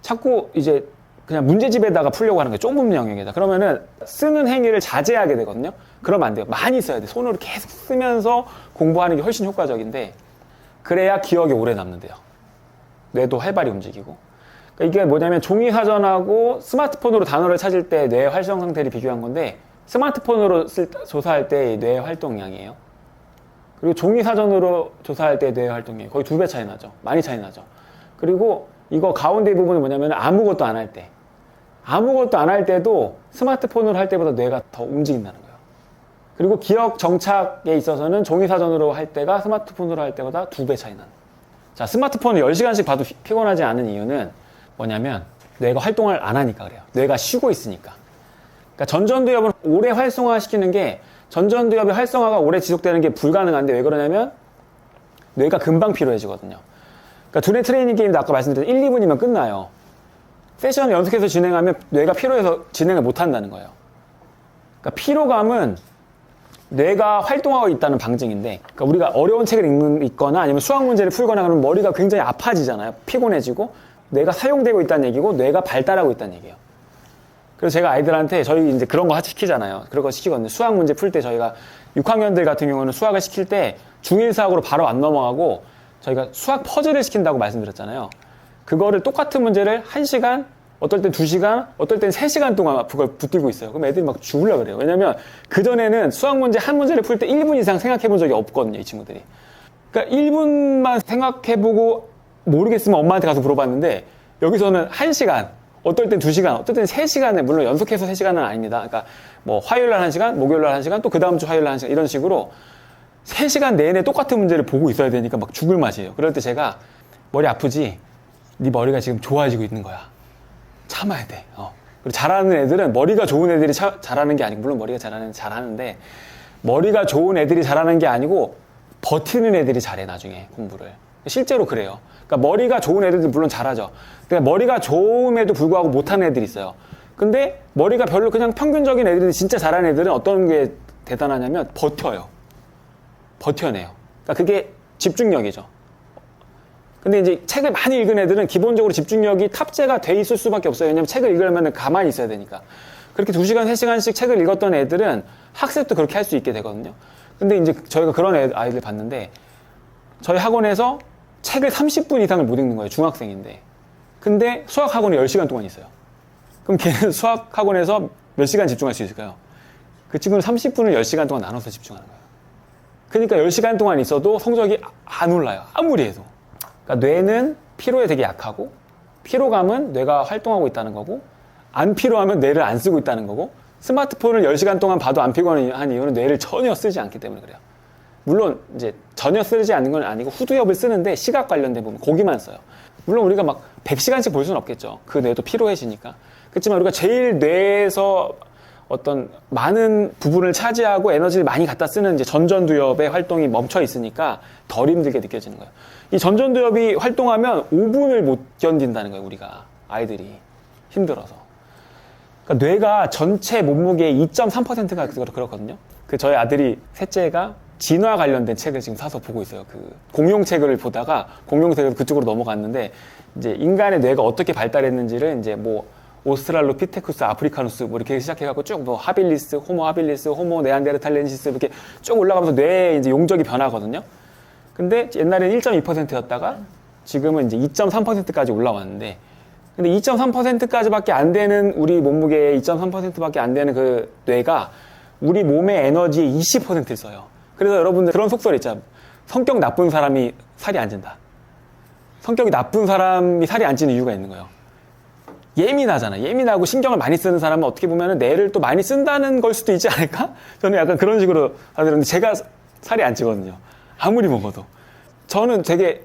자꾸 이제 그냥 문제집에다가 풀려고 하는 게 좁은 영역이다. 그러면은 쓰는 행위를 자제하게 되거든요. 그러면 안 돼요. 많이 써야 돼. 손으로 계속 쓰면서 공부하는 게 훨씬 효과적인데 그래야 기억이 오래 남는데요. 뇌도 활발히 움직이고. 그러니까 이게 뭐냐면 종이 사전하고 스마트폰으로 단어를 찾을 때 뇌 활성 상태를 비교한 건데 스마트폰으로 조사할 때 뇌 활동량이에요. 그리고 종이 사전으로 조사할 때 뇌 활동량이 거의 2배 차이 나죠. 많이 차이 나죠. 그리고 이거 가운데 부분은 뭐냐면 아무것도 안 할 때. 아무것도 안 할 때도 스마트폰으로 할 때보다 뇌가 더 움직인다는 거예요. 그리고 기억 정착에 있어서는 종이 사전으로 할 때가 스마트폰으로 할 때보다 2배 차이 나는. 자, 스마트폰을 10시간씩 봐도 피곤하지 않은 이유는 뭐냐면 뇌가 활동을 안 하니까 그래요. 뇌가 쉬고 있으니까. 그러니까 전전두엽을 오래 활성화시키는 게 전전두엽의 활성화가 오래 지속되는 게 불가능한데 왜 그러냐면 뇌가 금방 피로해지거든요. 그러니까 두뇌 트레이닝 게임도 아까 말씀드린 1, 2분이면 끝나요. 세션을 연속해서 진행하면 뇌가 피로해서 진행을 못 한다는 거예요. 그러니까 피로감은 뇌가 활동하고 있다는 방증인데, 그러니까 우리가 어려운 책을 읽거나 아니면 수학 문제를 풀거나 그러면 머리가 굉장히 아파지잖아요. 피곤해지고 뇌가 사용되고 있다는 얘기고 뇌가 발달하고 있다는 얘기예요. 그래서 제가 아이들한테 저희 이제 그런 거 시키잖아요. 그런 거 시키거든요. 수학 문제 풀 때 저희가 6학년들 같은 경우는 수학을 시킬 때 중1 수학으로 바로 안 넘어가고 저희가 수학 퍼즐을 시킨다고 말씀드렸잖아요. 그거를 똑같은 문제를 1시간, 어떨 땐 2시간, 어떨 땐 3시간 동안 그걸 붙들고 있어요. 그럼 애들이 막 죽으려고 그래요. 왜냐면 그전에는 수학 문제 한 문제를 풀 때 1분 이상 생각해 본 적이 없거든요, 이 친구들이. 그러니까 1분만 생각해보고 모르겠으면 엄마한테 가서 물어봤는데 여기서는 1시간, 어떨 땐 2시간, 어떨 땐 3시간에, 물론 연속해서 3시간은 아닙니다. 그러니까 뭐 화요일날 1시간, 목요일날 1시간, 또 그 다음 주 화요일날 1시간 이런 식으로 3시간 내내 똑같은 문제를 보고 있어야 되니까 막 죽을 맛이에요. 그럴 때 제가 머리 아프지? 네 머리가 지금 좋아지고 있는 거야. 참아야 돼. 그리고 잘하는 애들은 머리가 좋은 애들이 잘하는 게 아니고, 물론 머리가 잘하는 애들이 잘하는데 머리가 좋은 애들이 잘하는 게 아니고 버티는 애들이 잘해 나중에 공부를. 실제로 그래요. 그러니까 머리가 좋은 애들도 물론 잘하죠. 그러니까 머리가 좋음에도 불구하고 못하는 애들이 있어요. 근데 머리가 별로 그냥 평균적인 애들이 진짜 잘하는 애들은 어떤 게 대단하냐면 버텨요. 버텨내요. 그러니까 그게 집중력이죠. 근데 이제 책을 많이 읽은 애들은 기본적으로 집중력이 탑재가 돼 있을 수밖에 없어요. 왜냐면 책을 읽으려면 가만히 있어야 되니까. 그렇게 2시간, 3시간씩 책을 읽었던 애들은 학습도 그렇게 할 수 있게 되거든요. 근데 이제 저희가 그런 아이들 봤는데 저희 학원에서 책을 30분 이상을 못 읽는 거예요. 중학생인데. 근데 수학 학원에 10시간 동안 있어요. 그럼 걔는 수학 학원에서 몇 시간 집중할 수 있을까요? 그 친구는 30분을 10시간 동안 나눠서 집중하는 거예요. 그러니까 10시간 동안 있어도 성적이 안 올라요. 아무리 해도. 그러니까 뇌는 피로에 되게 약하고 피로감은 뇌가 활동하고 있다는 거고 안 피로하면 뇌를 안 쓰고 있다는 거고 스마트폰을 10시간 동안 봐도 안 피곤한 이유는 뇌를 전혀 쓰지 않기 때문에 그래요. 물론 이제 전혀 쓰지 않는 건 아니고 후두엽을 쓰는데 시각 관련된 부분 거기만 써요. 물론 우리가 막 100시간씩 볼 수는 없겠죠. 그 뇌도 피로해지니까. 그렇지만 우리가 제일 뇌에서 어떤 많은 부분을 차지하고 에너지를 많이 갖다 쓰는 이제 전전두엽의 활동이 멈춰 있으니까 덜 힘들게 느껴지는 거예요. 이 전전두엽이 활동하면 5분을 못 견딘다는 거예요, 우리가. 아이들이. 힘들어서. 그러니까 뇌가 전체 몸무게의 2.3%가 그렇거든요. 그 저희 아들이 셋째가 진화 관련된 책을 지금 사서 보고 있어요. 그 공룡책을 보다가 공룡책에서 그쪽으로 넘어갔는데 이제 인간의 뇌가 어떻게 발달했는지를 이제 뭐 오스트랄로피테쿠스 아프리카누스 뭐 이렇게 시작해갖고 쭉 뭐 하빌리스, 호모 하빌리스, 호모 네안데르탈렌시스 이렇게 쭉 올라가면서 뇌의 이제 용적이 변하거든요. 근데 옛날에는 1.2%였다가 지금은 이제 2.3%까지 올라왔는데 근데 2.3%까지밖에 안 되는 우리 몸무게의 2.3%밖에 안 되는 그 뇌가 우리 몸의 에너지의 20%를 써요. 그래서 여러분들 그런 속설이 있잖아요. 성격 나쁜 사람이 살이 안 찐다. 성격이 나쁜 사람이 살이 안 찌는 이유가 있는 거예요. 예민하잖아. 예민하고 신경을 많이 쓰는 사람은 어떻게 보면 뇌를 또 많이 쓴다는 걸 수도 있지 않을까? 저는 약간 그런 식으로 하는데 제가 살이 안 찌거든요. 아무리 먹어도. 저는 되게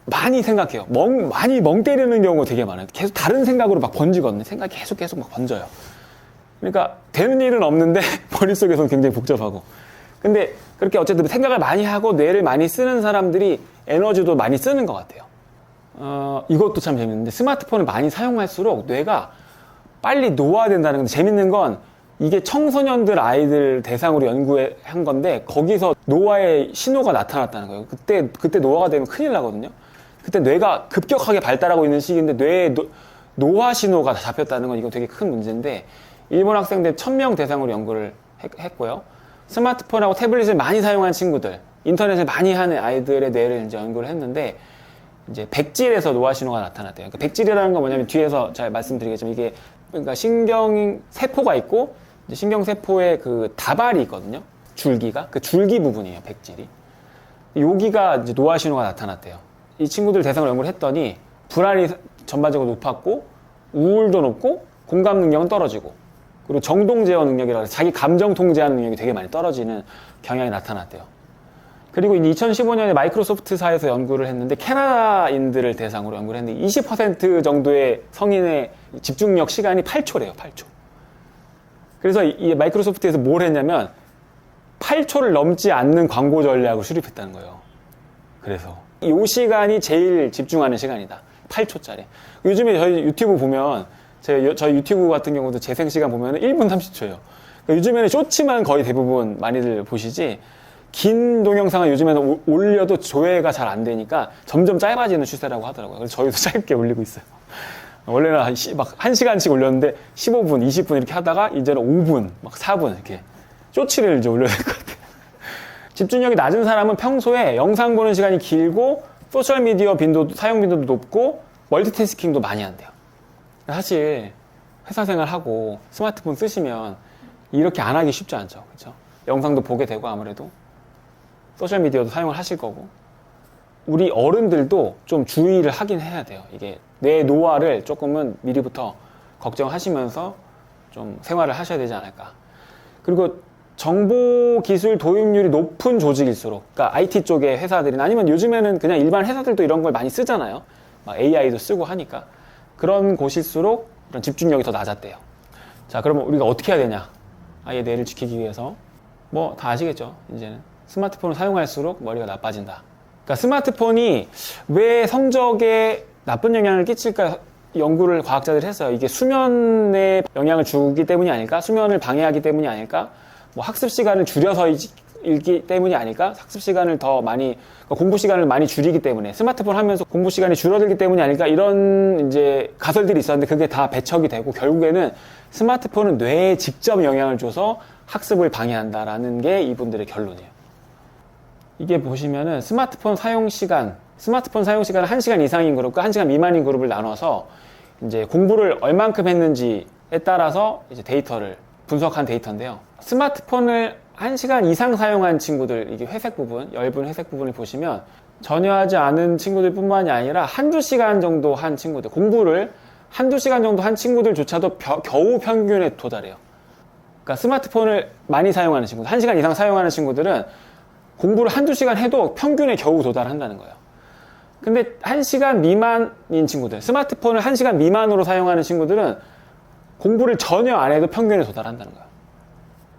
많이 생각해요. 많이 멍 때리는 경우가 되게 많아요. 계속 다른 생각으로 막 번지거든요. 생각이 계속 막 번져요. 그러니까 되는 일은 없는데 머릿속에서는 굉장히 복잡하고. 근데 그렇게 어쨌든 생각을 많이 하고 뇌를 많이 쓰는 사람들이 에너지도 많이 쓰는 것 같아요. 이것도 참 재밌는데 스마트폰을 많이 사용할수록 뇌가 빨리 노화된다는 건데 재밌는 건 이게 청소년들 아이들 대상으로 연구한 건데 거기서 노화의 신호가 나타났다는 거예요. 그때 노화가 되면 큰일 나거든요. 그때 뇌가 급격하게 발달하고 있는 시기인데 뇌에 노화 신호가 잡혔다는 건 이거 되게 큰 문제인데 일본 학생들 1000명 대상으로 연구를 했고요. 스마트폰하고 태블릿을 많이 사용한 친구들, 인터넷을 많이 하는 아이들의 뇌를 이제 연구를 했는데 이제 백질에서 노화 신호가 나타났대요. 그러니까 백질이라는 건 뭐냐면 뒤에서 잘 말씀드리겠지만 이게 그러니까 신경 세포가 있고 이제 신경 세포에 그 다발이 있거든요. 줄기가 그 줄기 부분이에요. 백질이. 여기가 이제 노화 신호가 나타났대요. 이 친구들 대상으로 연구를 했더니 불안이 전반적으로 높았고 우울도 높고 공감 능력은 떨어지고 그리고 정동 제어 능력이라고 해서 자기 감정 통제하는 능력이 되게 많이 떨어지는 경향이 나타났대요. 그리고 2015년에 마이크로소프트사에서 연구를 했는데 캐나다인들을 대상으로 연구를 했는데 20% 정도의 성인의 집중력 시간이 8초래요. 8초. 그래서 이 마이크로소프트에서 뭘 했냐면 8초를 넘지 않는 광고 전략을 수립했다는 거예요. 그래서 이 시간이 제일 집중하는 시간이다. 8초짜리. 요즘에 저희 유튜브 보면 저희 유튜브 같은 경우도 재생 시간 보면 1분 30초예요. 그러니까 요즘에는 쇼츠만 거의 대부분 많이들 보시지 긴 동영상은 요즘에는 올려도 조회가 잘 안 되니까 점점 짧아지는 추세라고 하더라고요. 그래서 저희도 짧게 올리고 있어요. 원래는 막 1시간씩 올렸는데 15분, 20분 이렇게 하다가 이제는 5분, 막 4분 이렇게 쇼츠를 이제 올려야 될 것 같아요. 집중력이 낮은 사람은 평소에 영상 보는 시간이 길고 소셜미디어 사용 빈도도 높고 멀티태스킹도 많이 한대요. 사실 회사 생활하고 스마트폰 쓰시면 이렇게 안 하기 쉽지 않죠. 그렇죠? 영상도 보게 되고 아무래도 소셜미디어도 사용을 하실 거고 우리 어른들도 좀 주의를 하긴 해야 돼요. 이게 내 노화를 조금은 미리부터 걱정하시면서 좀 생활을 하셔야 되지 않을까. 그리고 정보기술 도입률이 높은 조직일수록 그러니까 IT 쪽의 회사들이나 아니면 요즘에는 그냥 일반 회사들도 이런 걸 많이 쓰잖아요. 막 AI도 쓰고 하니까 그런 곳일수록 그런 집중력이 더 낮았대요. 자, 그러면 우리가 어떻게 해야 되냐? 아이의 뇌를 지키기 위해서 뭐 다 아시겠죠? 이제는 스마트폰을 사용할수록 머리가 나빠진다. 그러니까 스마트폰이 왜 성적에 나쁜 영향을 끼칠까 연구를 과학자들이 했어요. 이게 수면에 영향을 주기 때문이 아닐까? 수면을 방해하기 때문이 아닐까? 뭐 학습 시간을 줄여서 일기 때문이 아닐까? 학습 시간을 더 많이, 그러니까 공부 시간을 많이 줄이기 때문에, 스마트폰 하면서 공부 시간이 줄어들기 때문이 아닐까? 이런 이제 가설들이 있었는데 그게 다 배척이 되고 결국에는 스마트폰은 뇌에 직접 영향을 줘서 학습을 방해한다라는 게 이분들의 결론이에요. 이게 보시면은 스마트폰 사용 시간을 1시간 이상인 그룹과 1시간 미만인 그룹을 나눠서 이제 공부를 얼만큼 했는지에 따라서 이제 데이터를 분석한 데이터인데요. 스마트폰을 1시간 이상 사용한 친구들, 이게 회색 부분, 엷은 회색 부분을 보시면 전혀 하지 않은 친구들 뿐만이 아니라 한두 시간 정도 한 친구들, 공부를 한두 시간 정도 한 친구들조차도 겨우 평균에 도달해요. 그러니까 스마트폰을 많이 사용하는 친구들, 1시간 이상 사용하는 친구들은 공부를 한두 시간 해도 평균에 겨우 도달한다는 거예요. 근데 1시간 미만인 친구들, 스마트폰을 1시간 미만으로 사용하는 친구들은 공부를 전혀 안 해도 평균에 도달한다는 거예요.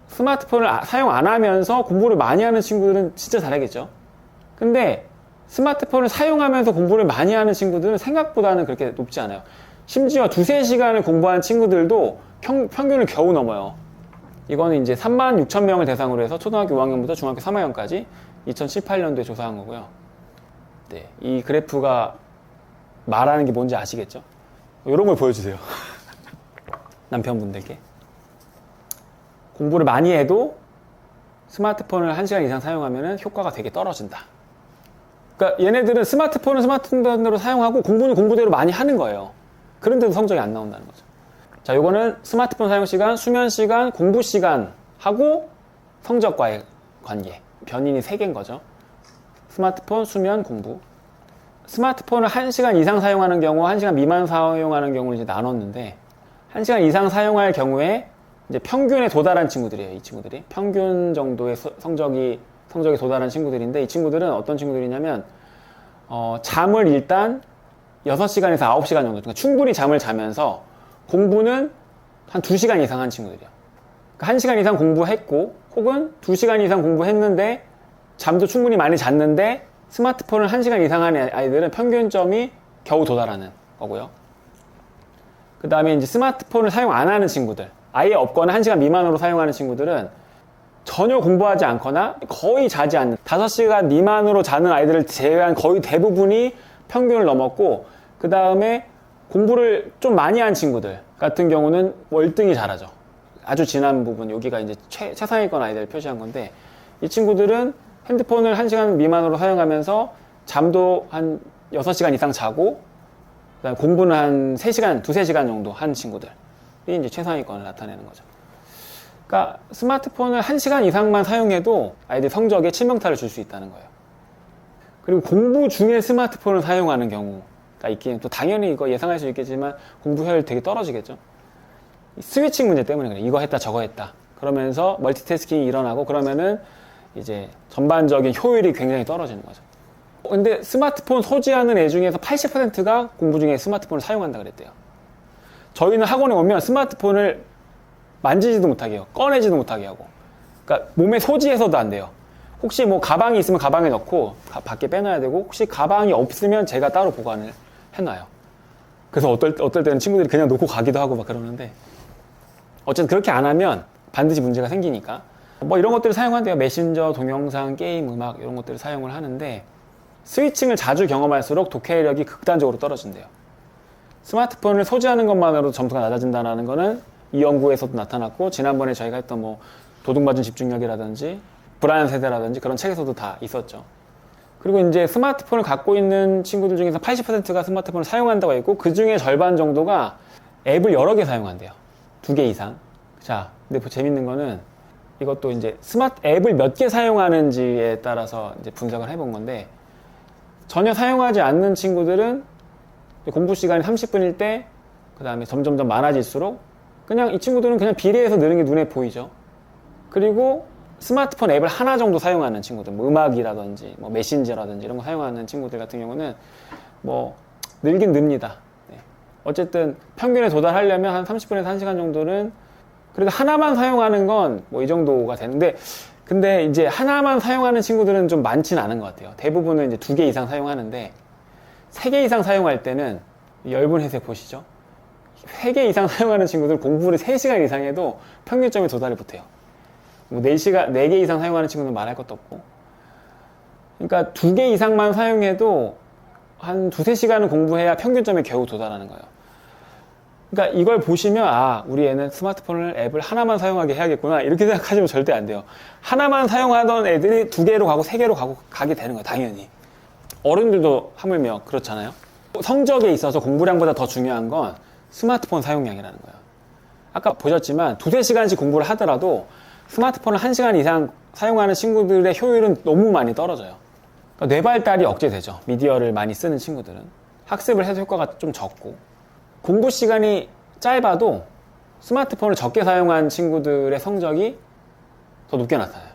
스마트폰을 사용 안 하면서 공부를 많이 하는 친구들은 진짜 잘하겠죠. 근데 스마트폰을 사용하면서 공부를 많이 하는 친구들은 생각보다는 그렇게 높지 않아요. 심지어 2-3시간을 공부한 친구들도 평균을 겨우 넘어요. 이거는 이제 36,000명을 대상으로 해서 초등학교 5학년부터 중학교 3학년까지 2018년도에 조사한 거고요. 네, 이 그래프가 말하는 게 뭔지 아시겠죠? 이런 걸 보여주세요. 남편분들께. 공부를 많이 해도 스마트폰을 1시간 이상 사용하면 효과가 되게 떨어진다. 그러니까 얘네들은 스마트폰으로 사용하고 공부는 공부대로 많이 하는 거예요. 그런데도 성적이 안 나온다는 거죠. 자, 요거는 스마트폰 사용 시간, 수면 시간, 공부 시간 하고 성적과의 관계. 변인이 3개인 거죠. 스마트폰, 수면, 공부. 스마트폰을 1시간 이상 사용하는 경우, 1시간 미만 사용하는 경우를 이제 나눴는데, 1시간 이상 사용할 경우에 이제 평균에 도달한 친구들이에요. 이 친구들이 평균 정도의 성적이 도달한 친구들인데, 이 친구들은 어떤 친구들이냐면 잠을 일단 6시간에서 9시간 정도, 그러니까 충분히 잠을 자면서 공부는 한 2시간 이상 한 친구들이에요. 그러니까 1시간 이상 공부했고 혹은 2시간 이상 공부했는데 잠도 충분히 많이 잤는데 스마트폰을 1시간 이상 한 아이들은 평균점이 겨우 도달하는 거고요. 그 다음에 이제 스마트폰을 사용 안 하는 친구들, 아예 없거나 1시간 미만으로 사용하는 친구들은 전혀 공부하지 않거나 거의 자지 않는 5시간 미만으로 자는 아이들을 제외한 거의 대부분이 평균을 넘었고, 그 다음에 공부를 좀 많이 한 친구들 같은 경우는 월등히 잘하죠. 아주 진한 부분, 여기가 이제 최상위권 아이들을 표시한 건데, 이 친구들은 핸드폰을 1시간 미만으로 사용하면서 잠도 한 6시간 이상 자고, 그다음에 공부는 한 3시간, 2-3시간 정도 한 친구들이 이제 최상위권을 나타내는 거죠. 그러니까 스마트폰을 1시간 이상만 사용해도 아이들 성적에 치명타를 줄 수 있다는 거예요. 그리고 공부 중에 스마트폰을 사용하는 경우가 있긴, 또 당연히 이거 예상할 수 있겠지만 공부 효율이 되게 떨어지겠죠. 스위칭 문제 때문에 그래. 이거 했다 저거 했다 그러면서 멀티태스킹이 일어나고, 그러면은 이제 전반적인 효율이 굉장히 떨어지는 거죠. 근데 스마트폰 소지하는 애 중에서 80%가 공부 중에 스마트폰을 사용한다 그랬대요. 저희는 학원에 오면 스마트폰을 만지지도 못하게 해요. 꺼내지도 못하게 하고. 그러니까 몸에 소지해서도 안 돼요. 혹시 뭐 가방이 있으면 가방에 넣고 밖에 빼놔야 되고, 혹시 가방이 없으면 제가 따로 보관을 해놔요. 그래서 어떨 때는 친구들이 그냥 놓고 가기도 하고 막 그러는데, 어쨌든 그렇게 안 하면 반드시 문제가 생기니까 뭐 이런 것들을 사용한대요. 메신저, 동영상, 게임, 음악 이런 것들을 사용을 하는데, 스위칭을 자주 경험할수록 독해력이 극단적으로 떨어진대요. 스마트폰을 소지하는 것만으로도 점수가 낮아진다는 거는 이 연구에서도 나타났고, 지난번에 저희가 했던 뭐 도둑맞은 집중력이라든지 불안한 세대라든지 그런 책에서도 다 있었죠. 그리고 이제 스마트폰을 갖고 있는 친구들 중에서 80%가 스마트폰을 사용한다고 했고, 그 중에 절반 정도가 앱을 여러 개 사용한대요. 2개 이상. 자, 근데 재밌는 거는 이것도 이제 앱을 몇 개 사용하는지에 따라서 이제 분석을 해본 건데, 전혀 사용하지 않는 친구들은 공부 시간이 30분일 때, 그 다음에 점점점 많아질수록 그냥 이 친구들은 그냥 비례해서 느는 게 눈에 보이죠. 그리고 스마트폰 앱을 하나 정도 사용하는 친구들, 뭐 음악이라든지 뭐 메신저라든지 이런 거 사용하는 친구들 같은 경우는 뭐 늘긴 늡니다. 네. 어쨌든 평균에 도달하려면 한 30분에서 1시간 정도는, 그래도 하나만 사용하는 건 뭐 이 정도가 되는데, 근데 이제 하나만 사용하는 친구들은 좀 많지는 않은 것 같아요. 대부분은 이제 2개 이상 사용하는데, 3개 이상 사용할 때는 엷은 회색 보시죠? 3개 이상 사용하는 친구들 공부를 3시간 이상 해도 평균점에 도달을 못해요. 뭐 4시간, 4개 이상 사용하는 친구는 말할 것도 없고. 그러니까 2개 이상만 사용해도 한 2-3시간은 공부해야 평균점에 겨우 도달하는 거예요. 그러니까 이걸 보시면 아, 우리 애는 스마트폰을 앱을 하나만 사용하게 해야겠구나 이렇게 생각하시면 절대 안 돼요. 하나만 사용하던 애들이 2개로 가고 3개로 가게 되는 거예요. 당연히. 어른들도 하물며 그렇잖아요. 성적에 있어서 공부량보다 더 중요한 건 스마트폰 사용량이라는 거예요. 아까 보셨지만 2-3시간씩 공부를 하더라도 스마트폰을 1시간 이상 사용하는 친구들의 효율은 너무 많이 떨어져요. 그러니까 뇌 발달이 억제되죠. 미디어를 많이 쓰는 친구들은. 학습을 해도 효과가 좀 적고. 공부 시간이 짧아도 스마트폰을 적게 사용한 친구들의 성적이 더 높게 나타나요.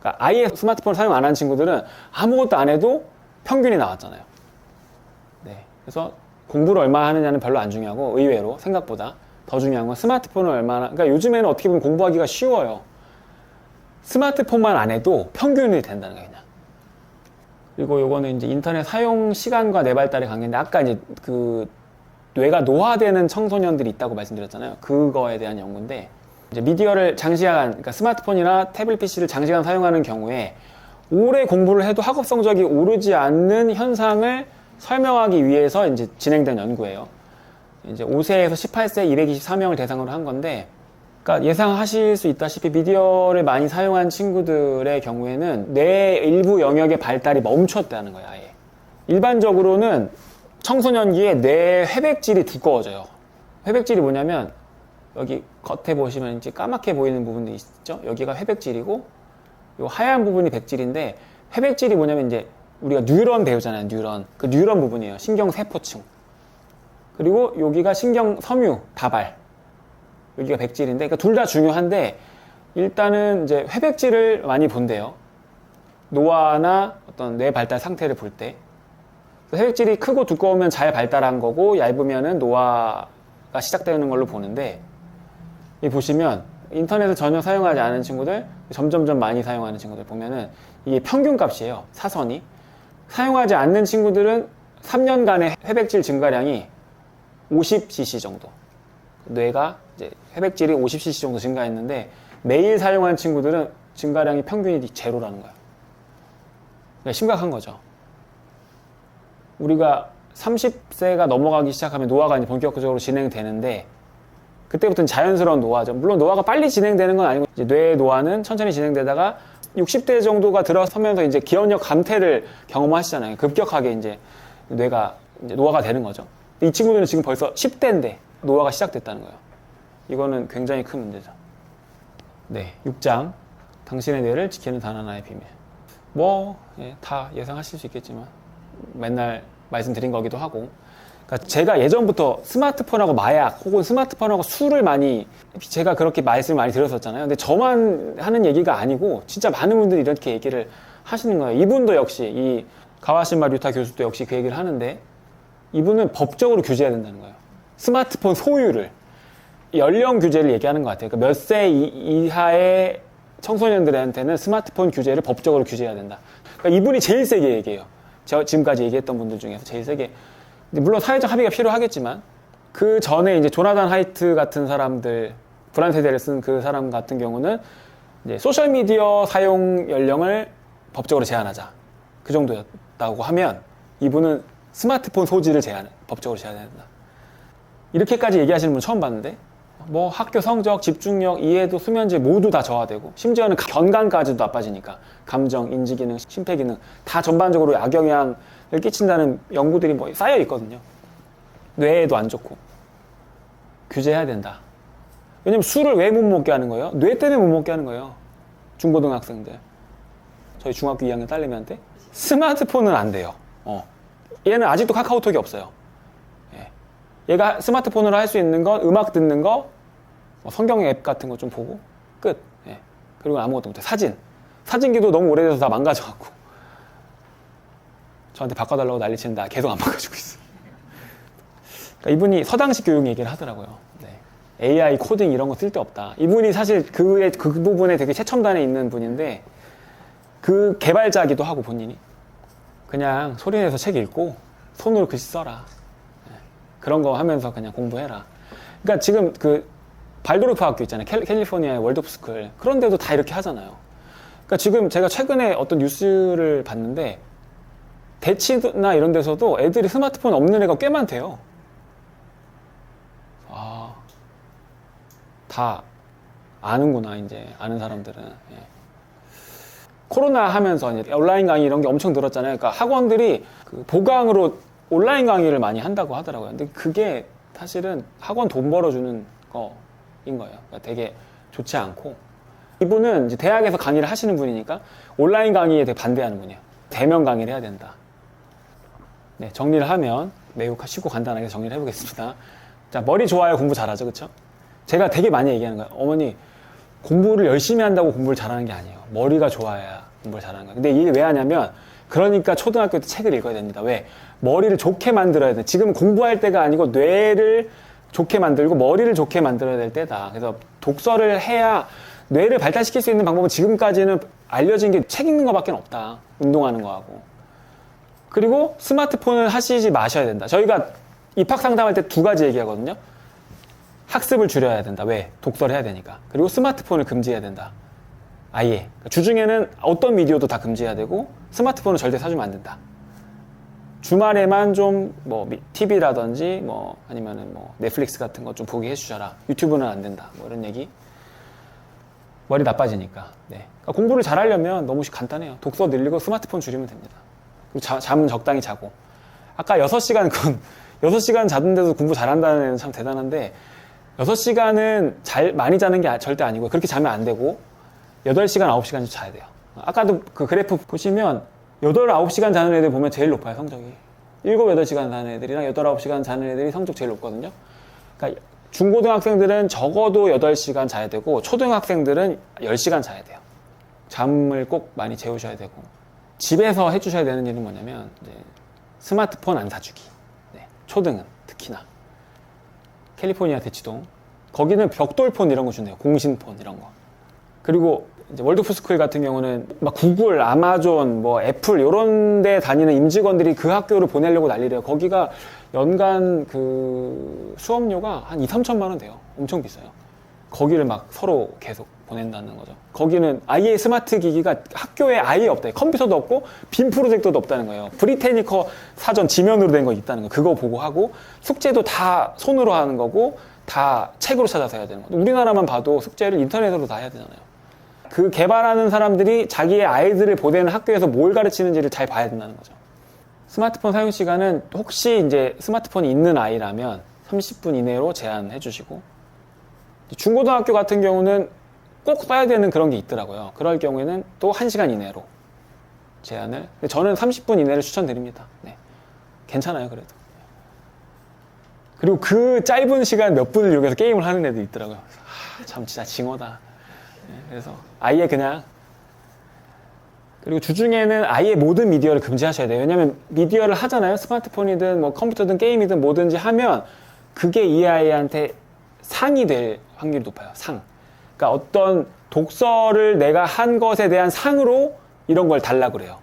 그러니까 아예 스마트폰을 사용 안 한 친구들은 아무것도 안 해도 평균이 나왔잖아요. 네. 그래서 공부를 얼마나 하느냐는 별로 안 중요하고 의외로 생각보다 더 중요한 건 스마트폰을 얼마나, 그러니까 요즘에는 어떻게 보면 공부하기가 쉬워요. 스마트폰만 안 해도 평균이 된다는 거예요, 그냥. 그리고 요거는 이제 인터넷 사용 시간과 뇌 발달의 관계인데 아까 이제 그 뇌가 노화되는 청소년들이 있다고 말씀드렸잖아요. 그거에 대한 연구인데 이제 미디어를 장시간, 그러니까 스마트폰이나 태블릿 PC를 장시간 사용하는 경우에 오래 공부를 해도 학업 성적이 오르지 않는 현상을 설명하기 위해서 이제 진행된 연구예요. 이제 5세에서 18세 224명을 대상으로 한 건데, 그러니까 예상하실 수 있다시피 미디어를 많이 사용한 친구들의 경우에는 뇌 일부 영역의 발달이 멈췄다는 거예요, 아예. 일반적으로는 청소년기에 뇌 회백질이 두꺼워져요. 회백질이 뭐냐면 여기 겉에 보시면 이제 까맣게 보이는 부분도 있죠? 여기가 회백질이고 이 하얀 부분이 백질인데, 회백질이 뭐냐면 이제 우리가 뉴런 배우잖아요. 뉴런. 그 뉴런 부분이에요. 신경세포층. 그리고 여기가 신경 섬유, 다발. 여기가 백질인데, 그러니까 둘 다 중요한데 일단은 이제 회백질을 많이 본대요. 노화나 어떤 뇌 발달 상태를 볼 때. 회백질이 크고 두꺼우면 잘 발달한 거고 얇으면은 노화가 시작되는 걸로 보는데, 이 보시면 인터넷을 전혀 사용하지 않은 친구들, 점점점 많이 사용하는 친구들 보면은 이게 평균값이에요. 사선이. 사용하지 않는 친구들은 3년간의 회백질 증가량이 50cc 정도. 뇌가 이제 회백질이 50cc 정도 증가했는데 매일 사용한 친구들은 증가량이 평균이 제로라는 거예요. 그러니까 심각한 거죠. 우리가 30세가 넘어가기 시작하면 노화가 이제 본격적으로 진행되는데 그때부터는 자연스러운 노화죠. 물론 노화가 빨리 진행되는 건 아니고 이제 뇌 노화는 천천히 진행되다가 60대 정도가 들어서면서 이제 기억력 감퇴를 경험하시잖아요. 급격하게 이제 뇌가 이제 노화가 되는 거죠. 이 친구들은 지금 벌써 10대인데 노화가 시작됐다는 거예요. 이거는 굉장히 큰 문제죠. 네, 6장. 당신의 뇌를 지키는 단 하나의 비밀. 다 예상하실 수 있겠지만 맨날 말씀드린 거기도 하고, 그러니까 제가 예전부터 스마트폰하고 마약 혹은 스마트폰하고 술을 많이, 제가 그렇게 말씀을 많이 드렸었잖아요. 근데 저만 하는 얘기가 아니고 진짜 많은 분들이 이렇게 얘기를 하시는 거예요. 이분도 역시, 이 가와시마 류타 교수도 역시 그 얘기를 하는데, 이분은 법적으로 규제해야 된다는 거예요. 스마트폰 소유를. 연령 규제를 얘기하는 것 같아요. 그러니까 몇 세 이하의 청소년들한테는 스마트폰 규제를 법적으로 규제해야 된다. 그러니까 이분이 제일 세게 얘기해요. 제가 지금까지 얘기했던 분들 중에서 제일 세게. 물론 사회적 합의가 필요하겠지만 그 전에 이제 조나단 하이트 같은 사람들, 불안 세대를 쓴 그 사람 같은 경우는 이제 소셜 미디어 사용 연령을 법적으로 제한하자, 그 정도였다고 하면 이분은 스마트폰 소지를 법적으로 제한해야 된다. 이렇게까지 얘기하시는 분 처음 봤는데, 학교 성적, 집중력, 이해도, 수면제 모두 다 저하되고, 심지어는 건강까지도 나빠지니까 감정, 인지기능, 심폐기능 다 전반적으로 악영향을 끼친다는 연구들이 쌓여 있거든요. 뇌에도 안 좋고. 규제해야 된다. 왜냐면 술을 왜 못 먹게 하는 거예요? 뇌 때문에 못 먹게 하는 거예요. 중고등학생들, 저희 중학교 2학년 딸내미한테 스마트폰은 안 돼요. 얘는 아직도 카카오톡이 없어요. 얘가 스마트폰으로 할 수 있는 건 음악 듣는 거, 성경 앱 같은 거 좀 보고 끝. 그리고 아무것도 못해. 사진기도 너무 오래돼서 다 망가져갖고 저한테 바꿔달라고 난리치는데 계속 안 바꿔주고 있어. 그러니까 이분이 서당식 교육 얘기를 하더라고요. AI 코딩 이런 거 쓸데없다. 이분이 사실 그 부분에 되게 최첨단에 있는 분인데, 그 개발자기도 하고 본인이 그냥 소리내서 책 읽고 손으로 글씨 써라, 그런 거 하면서 그냥 공부해라. 그러니까 지금 그 발도르프 학교 있잖아요. 캘리포니아의 월드오프스쿨. 그런 데도 다 이렇게 하잖아요. 그러니까 지금 제가 최근에 어떤 뉴스를 봤는데 대치나 이런 데서도 애들이 스마트폰 없는 애가 꽤 많대요. 아, 다 아는구나, 이제. 아는 사람들은. 예. 코로나 하면서 이제 온라인 강의 이런 게 엄청 늘었잖아요. 그러니까 학원들이 그 보강으로 온라인 강의를 많이 한다고 하더라고요. 근데 그게 사실은 학원 돈 벌어주는 거인 거예요. 그러니까 되게 좋지 않고. 이분은 이제 대학에서 강의를 하시는 분이니까 온라인 강의에 되게 반대하는 분이에요. 대면 강의를 해야 된다. 네, 정리를 하면 매우 쉽고 간단하게 정리를 해보겠습니다. 자, 머리 좋아야 공부 잘하죠, 그쵸? 제가 되게 많이 얘기하는 거예요. 어머니, 공부를 열심히 한다고 공부를 잘하는 게 아니에요. 머리가 좋아야 공부를 잘하는 거예요. 근데 이게 왜 하냐면, 그러니까 초등학교 때 책을 읽어야 됩니다. 왜? 머리를 좋게 만들어야 돼. 지금 공부할 때가 아니고 뇌를 좋게 만들고 머리를 좋게 만들어야 될 때다. 그래서 독서를 해야 뇌를 발달시킬 수 있는 방법은 지금까지는 알려진 게 책 읽는 거밖에 없다. 운동하는 거하고. 그리고 스마트폰을 하시지 마셔야 된다. 저희가 입학 상담할 때 두 가지 얘기하거든요. 학습을 줄여야 된다. 왜? 독서를 해야 되니까. 그리고 스마트폰을 금지해야 된다. 아예. 그러니까 주중에는 어떤 미디어도 다 금지해야 되고 스마트폰을 절대 사주면 안 된다. 주말에만 좀 뭐 TV라든지 뭐 아니면은 뭐 넷플릭스 같은 거 좀 보게 해주셔라. 유튜브는 안 된다. 뭐 이런 얘기. 머리 나빠지니까. 네. 그러니까 공부를 잘하려면 너무 간단해요. 독서 늘리고 스마트폰 줄이면 됩니다. 그리고 잠은 적당히 자고. 아까 6시간 6시간 자는데도 공부 잘한다는 애는 참 대단한데 6시간은 많이 자는 게 절대 아니고 그렇게 자면 안 되고 8시간, 9시간씩 자야 돼요. 아까도 그 그래프 보시면 8, 9시간 자는 애들 보면 제일 높아요, 성적이. 7, 8시간 자는 애들이랑 8, 9시간 자는 애들이 성적 제일 높거든요. 그러니까 중고등학생들은 적어도 8시간 자야 되고 초등학생들은 10시간 자야 돼요. 잠을 꼭 많이 재우셔야 되고 집에서 해주셔야 되는 일은 뭐냐면 이제 스마트폰 안 사주기. 네, 초등은 특히나 캘리포니아 대치동 거기는 벽돌폰 이런 거 준대요. 공신폰 이런 거. 그리고 이제 월드오프스쿨 같은 경우는 막 구글, 아마존, 뭐 애플 이런 데 다니는 임직원들이 그 학교를 보내려고 난리래요. 거기가 연간 그 수업료가 한 2, 3천만 원 돼요. 엄청 비싸요. 거기를 막 서로 계속 보낸다는 거죠. 거기는 아예 스마트 기기가 학교에 아예 없다. 컴퓨터도 없고 빔 프로젝터도 없다는 거예요. 브리테니커 사전 지면으로 된 거 있다는 거. 그거 보고 하고 숙제도 다 손으로 하는 거고 다 책으로 찾아서 해야 되는 거. 우리나라만 봐도 숙제를 인터넷으로 다 해야 되잖아요. 그 개발하는 사람들이 자기의 아이들을 보내는 학교에서 뭘 가르치는지를 잘 봐야 된다는 거죠. 스마트폰 사용 시간은 혹시 이제 스마트폰이 있는 아이라면 30분 이내로 제한해 주시고 중고등학교 같은 경우는 꼭 써야 되는 그런 게 있더라고요. 그럴 경우에는 또 1시간 이내로 제한을. 근데 저는 30분 이내를 추천드립니다. 네. 괜찮아요, 그래도. 그리고 그 짧은 시간 몇 분을 이용해서 게임을 하는 애들 있더라고요. 참 진짜 징어다. 네, 그래서 아예 그냥. 그리고 주중에는 아예 모든 미디어를 금지하셔야 돼요. 왜냐면 미디어를 하잖아요. 스마트폰이든 뭐 컴퓨터든 게임이든 뭐든지 하면 그게 이 아이한테 상이 될 확률이 높아요. 상. 그러니까 어떤 독서를 내가 한 것에 대한 상으로 이런 걸 달라고 그래요.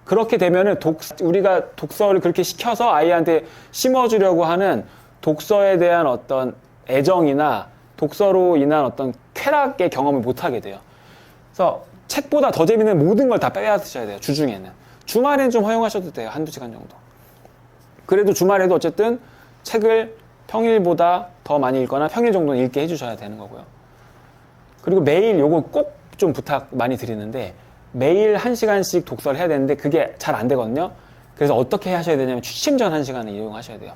그렇게 되면은 우리가 독서를 그렇게 시켜서 아이한테 심어주려고 하는 독서에 대한 어떤 애정이나 독서로 인한 어떤 쾌락의 경험을 못하게 돼요. 그래서 책보다 더 재밌는 모든 걸 다 빼앗으셔야 돼요. 주중에는. 주말에는 좀 허용하셔도 돼요. 1-2시간 정도. 그래도 주말에도 어쨌든 책을 평일보다 더 많이 읽거나 평일 정도는 읽게 해주셔야 되는 거고요. 그리고 매일 요거 꼭 좀 부탁 많이 드리는데 매일 1시간씩 독서를 해야 되는데 그게 잘 안 되거든요. 그래서 어떻게 하셔야 되냐면 취침 전 1시간을 이용하셔야 돼요.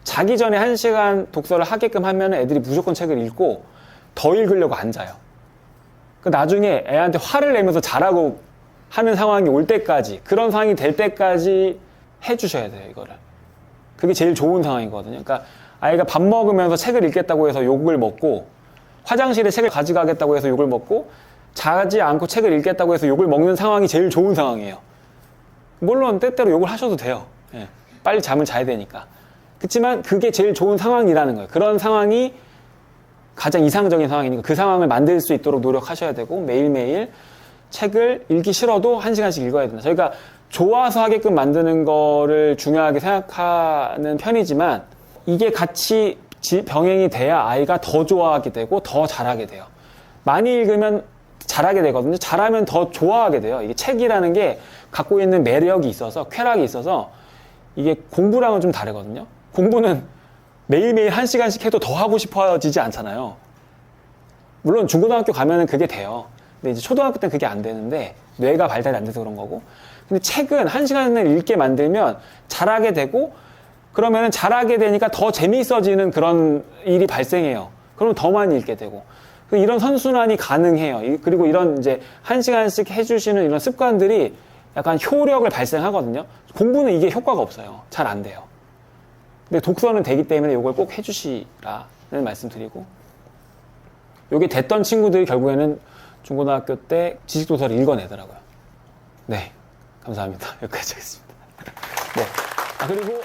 자기 전에 1시간 독서를 하게끔 하면 애들이 무조건 책을 읽고 더 읽으려고 안 자요. 나중에 애한테 화를 내면서 자라고 하는 상황이 올 때까지, 그런 상황이 될 때까지 해주셔야 돼요, 이거를. 그게 제일 좋은 상황이거든요. 그러니까 아이가 밥 먹으면서 책을 읽겠다고 해서 욕을 먹고, 화장실에 책을 가져가겠다고 해서 욕을 먹고, 자지 않고 책을 읽겠다고 해서 욕을 먹는 상황이 제일 좋은 상황이에요. 물론 때때로 욕을 하셔도 돼요. 예, 빨리 잠을 자야 되니까. 그렇지만 그게 제일 좋은 상황이라는 거예요. 그런 상황이 가장 이상적인 상황이니까 그 상황을 만들 수 있도록 노력하셔야 되고 매일매일 책을 읽기 싫어도 1시간씩 읽어야 된다. 저희가 좋아서 하게끔 만드는 거를 중요하게 생각하는 편이지만 이게 같이 병행이 돼야 아이가 더 좋아하게 되고 더 잘하게 돼요. 많이 읽으면 잘하게 되거든요. 잘하면 더 좋아하게 돼요. 이게 책이라는 게 갖고 있는 매력이 있어서, 쾌락이 있어서 이게 공부랑은 좀 다르거든요. 공부는 매일매일 1시간씩 해도 더 하고 싶어지지 않잖아요. 물론 중고등학교 가면은 그게 돼요. 근데 이제 초등학교 때는 그게 안 되는데 뇌가 발달이 안 돼서 그런 거고. 근데 책은 1시간을 읽게 만들면 잘하게 되고, 그러면은 잘하게 되니까 더 재미있어지는 그런 일이 발생해요. 그러면 더 많이 읽게 되고. 이런 선순환이 가능해요. 그리고 이런 이제 1시간씩 해주시는 이런 습관들이 약간 효력을 발생하거든요. 공부는 이게 효과가 없어요. 잘 안 돼요. 근데 독서는 되기 때문에 이걸 꼭 해주시라는 말씀드리고, 이게 됐던 친구들이 결국에는 중고등학교 때 지식도서를 읽어내더라고요. 네, 감사합니다. 여기까지 하겠습니다. 네. 그리고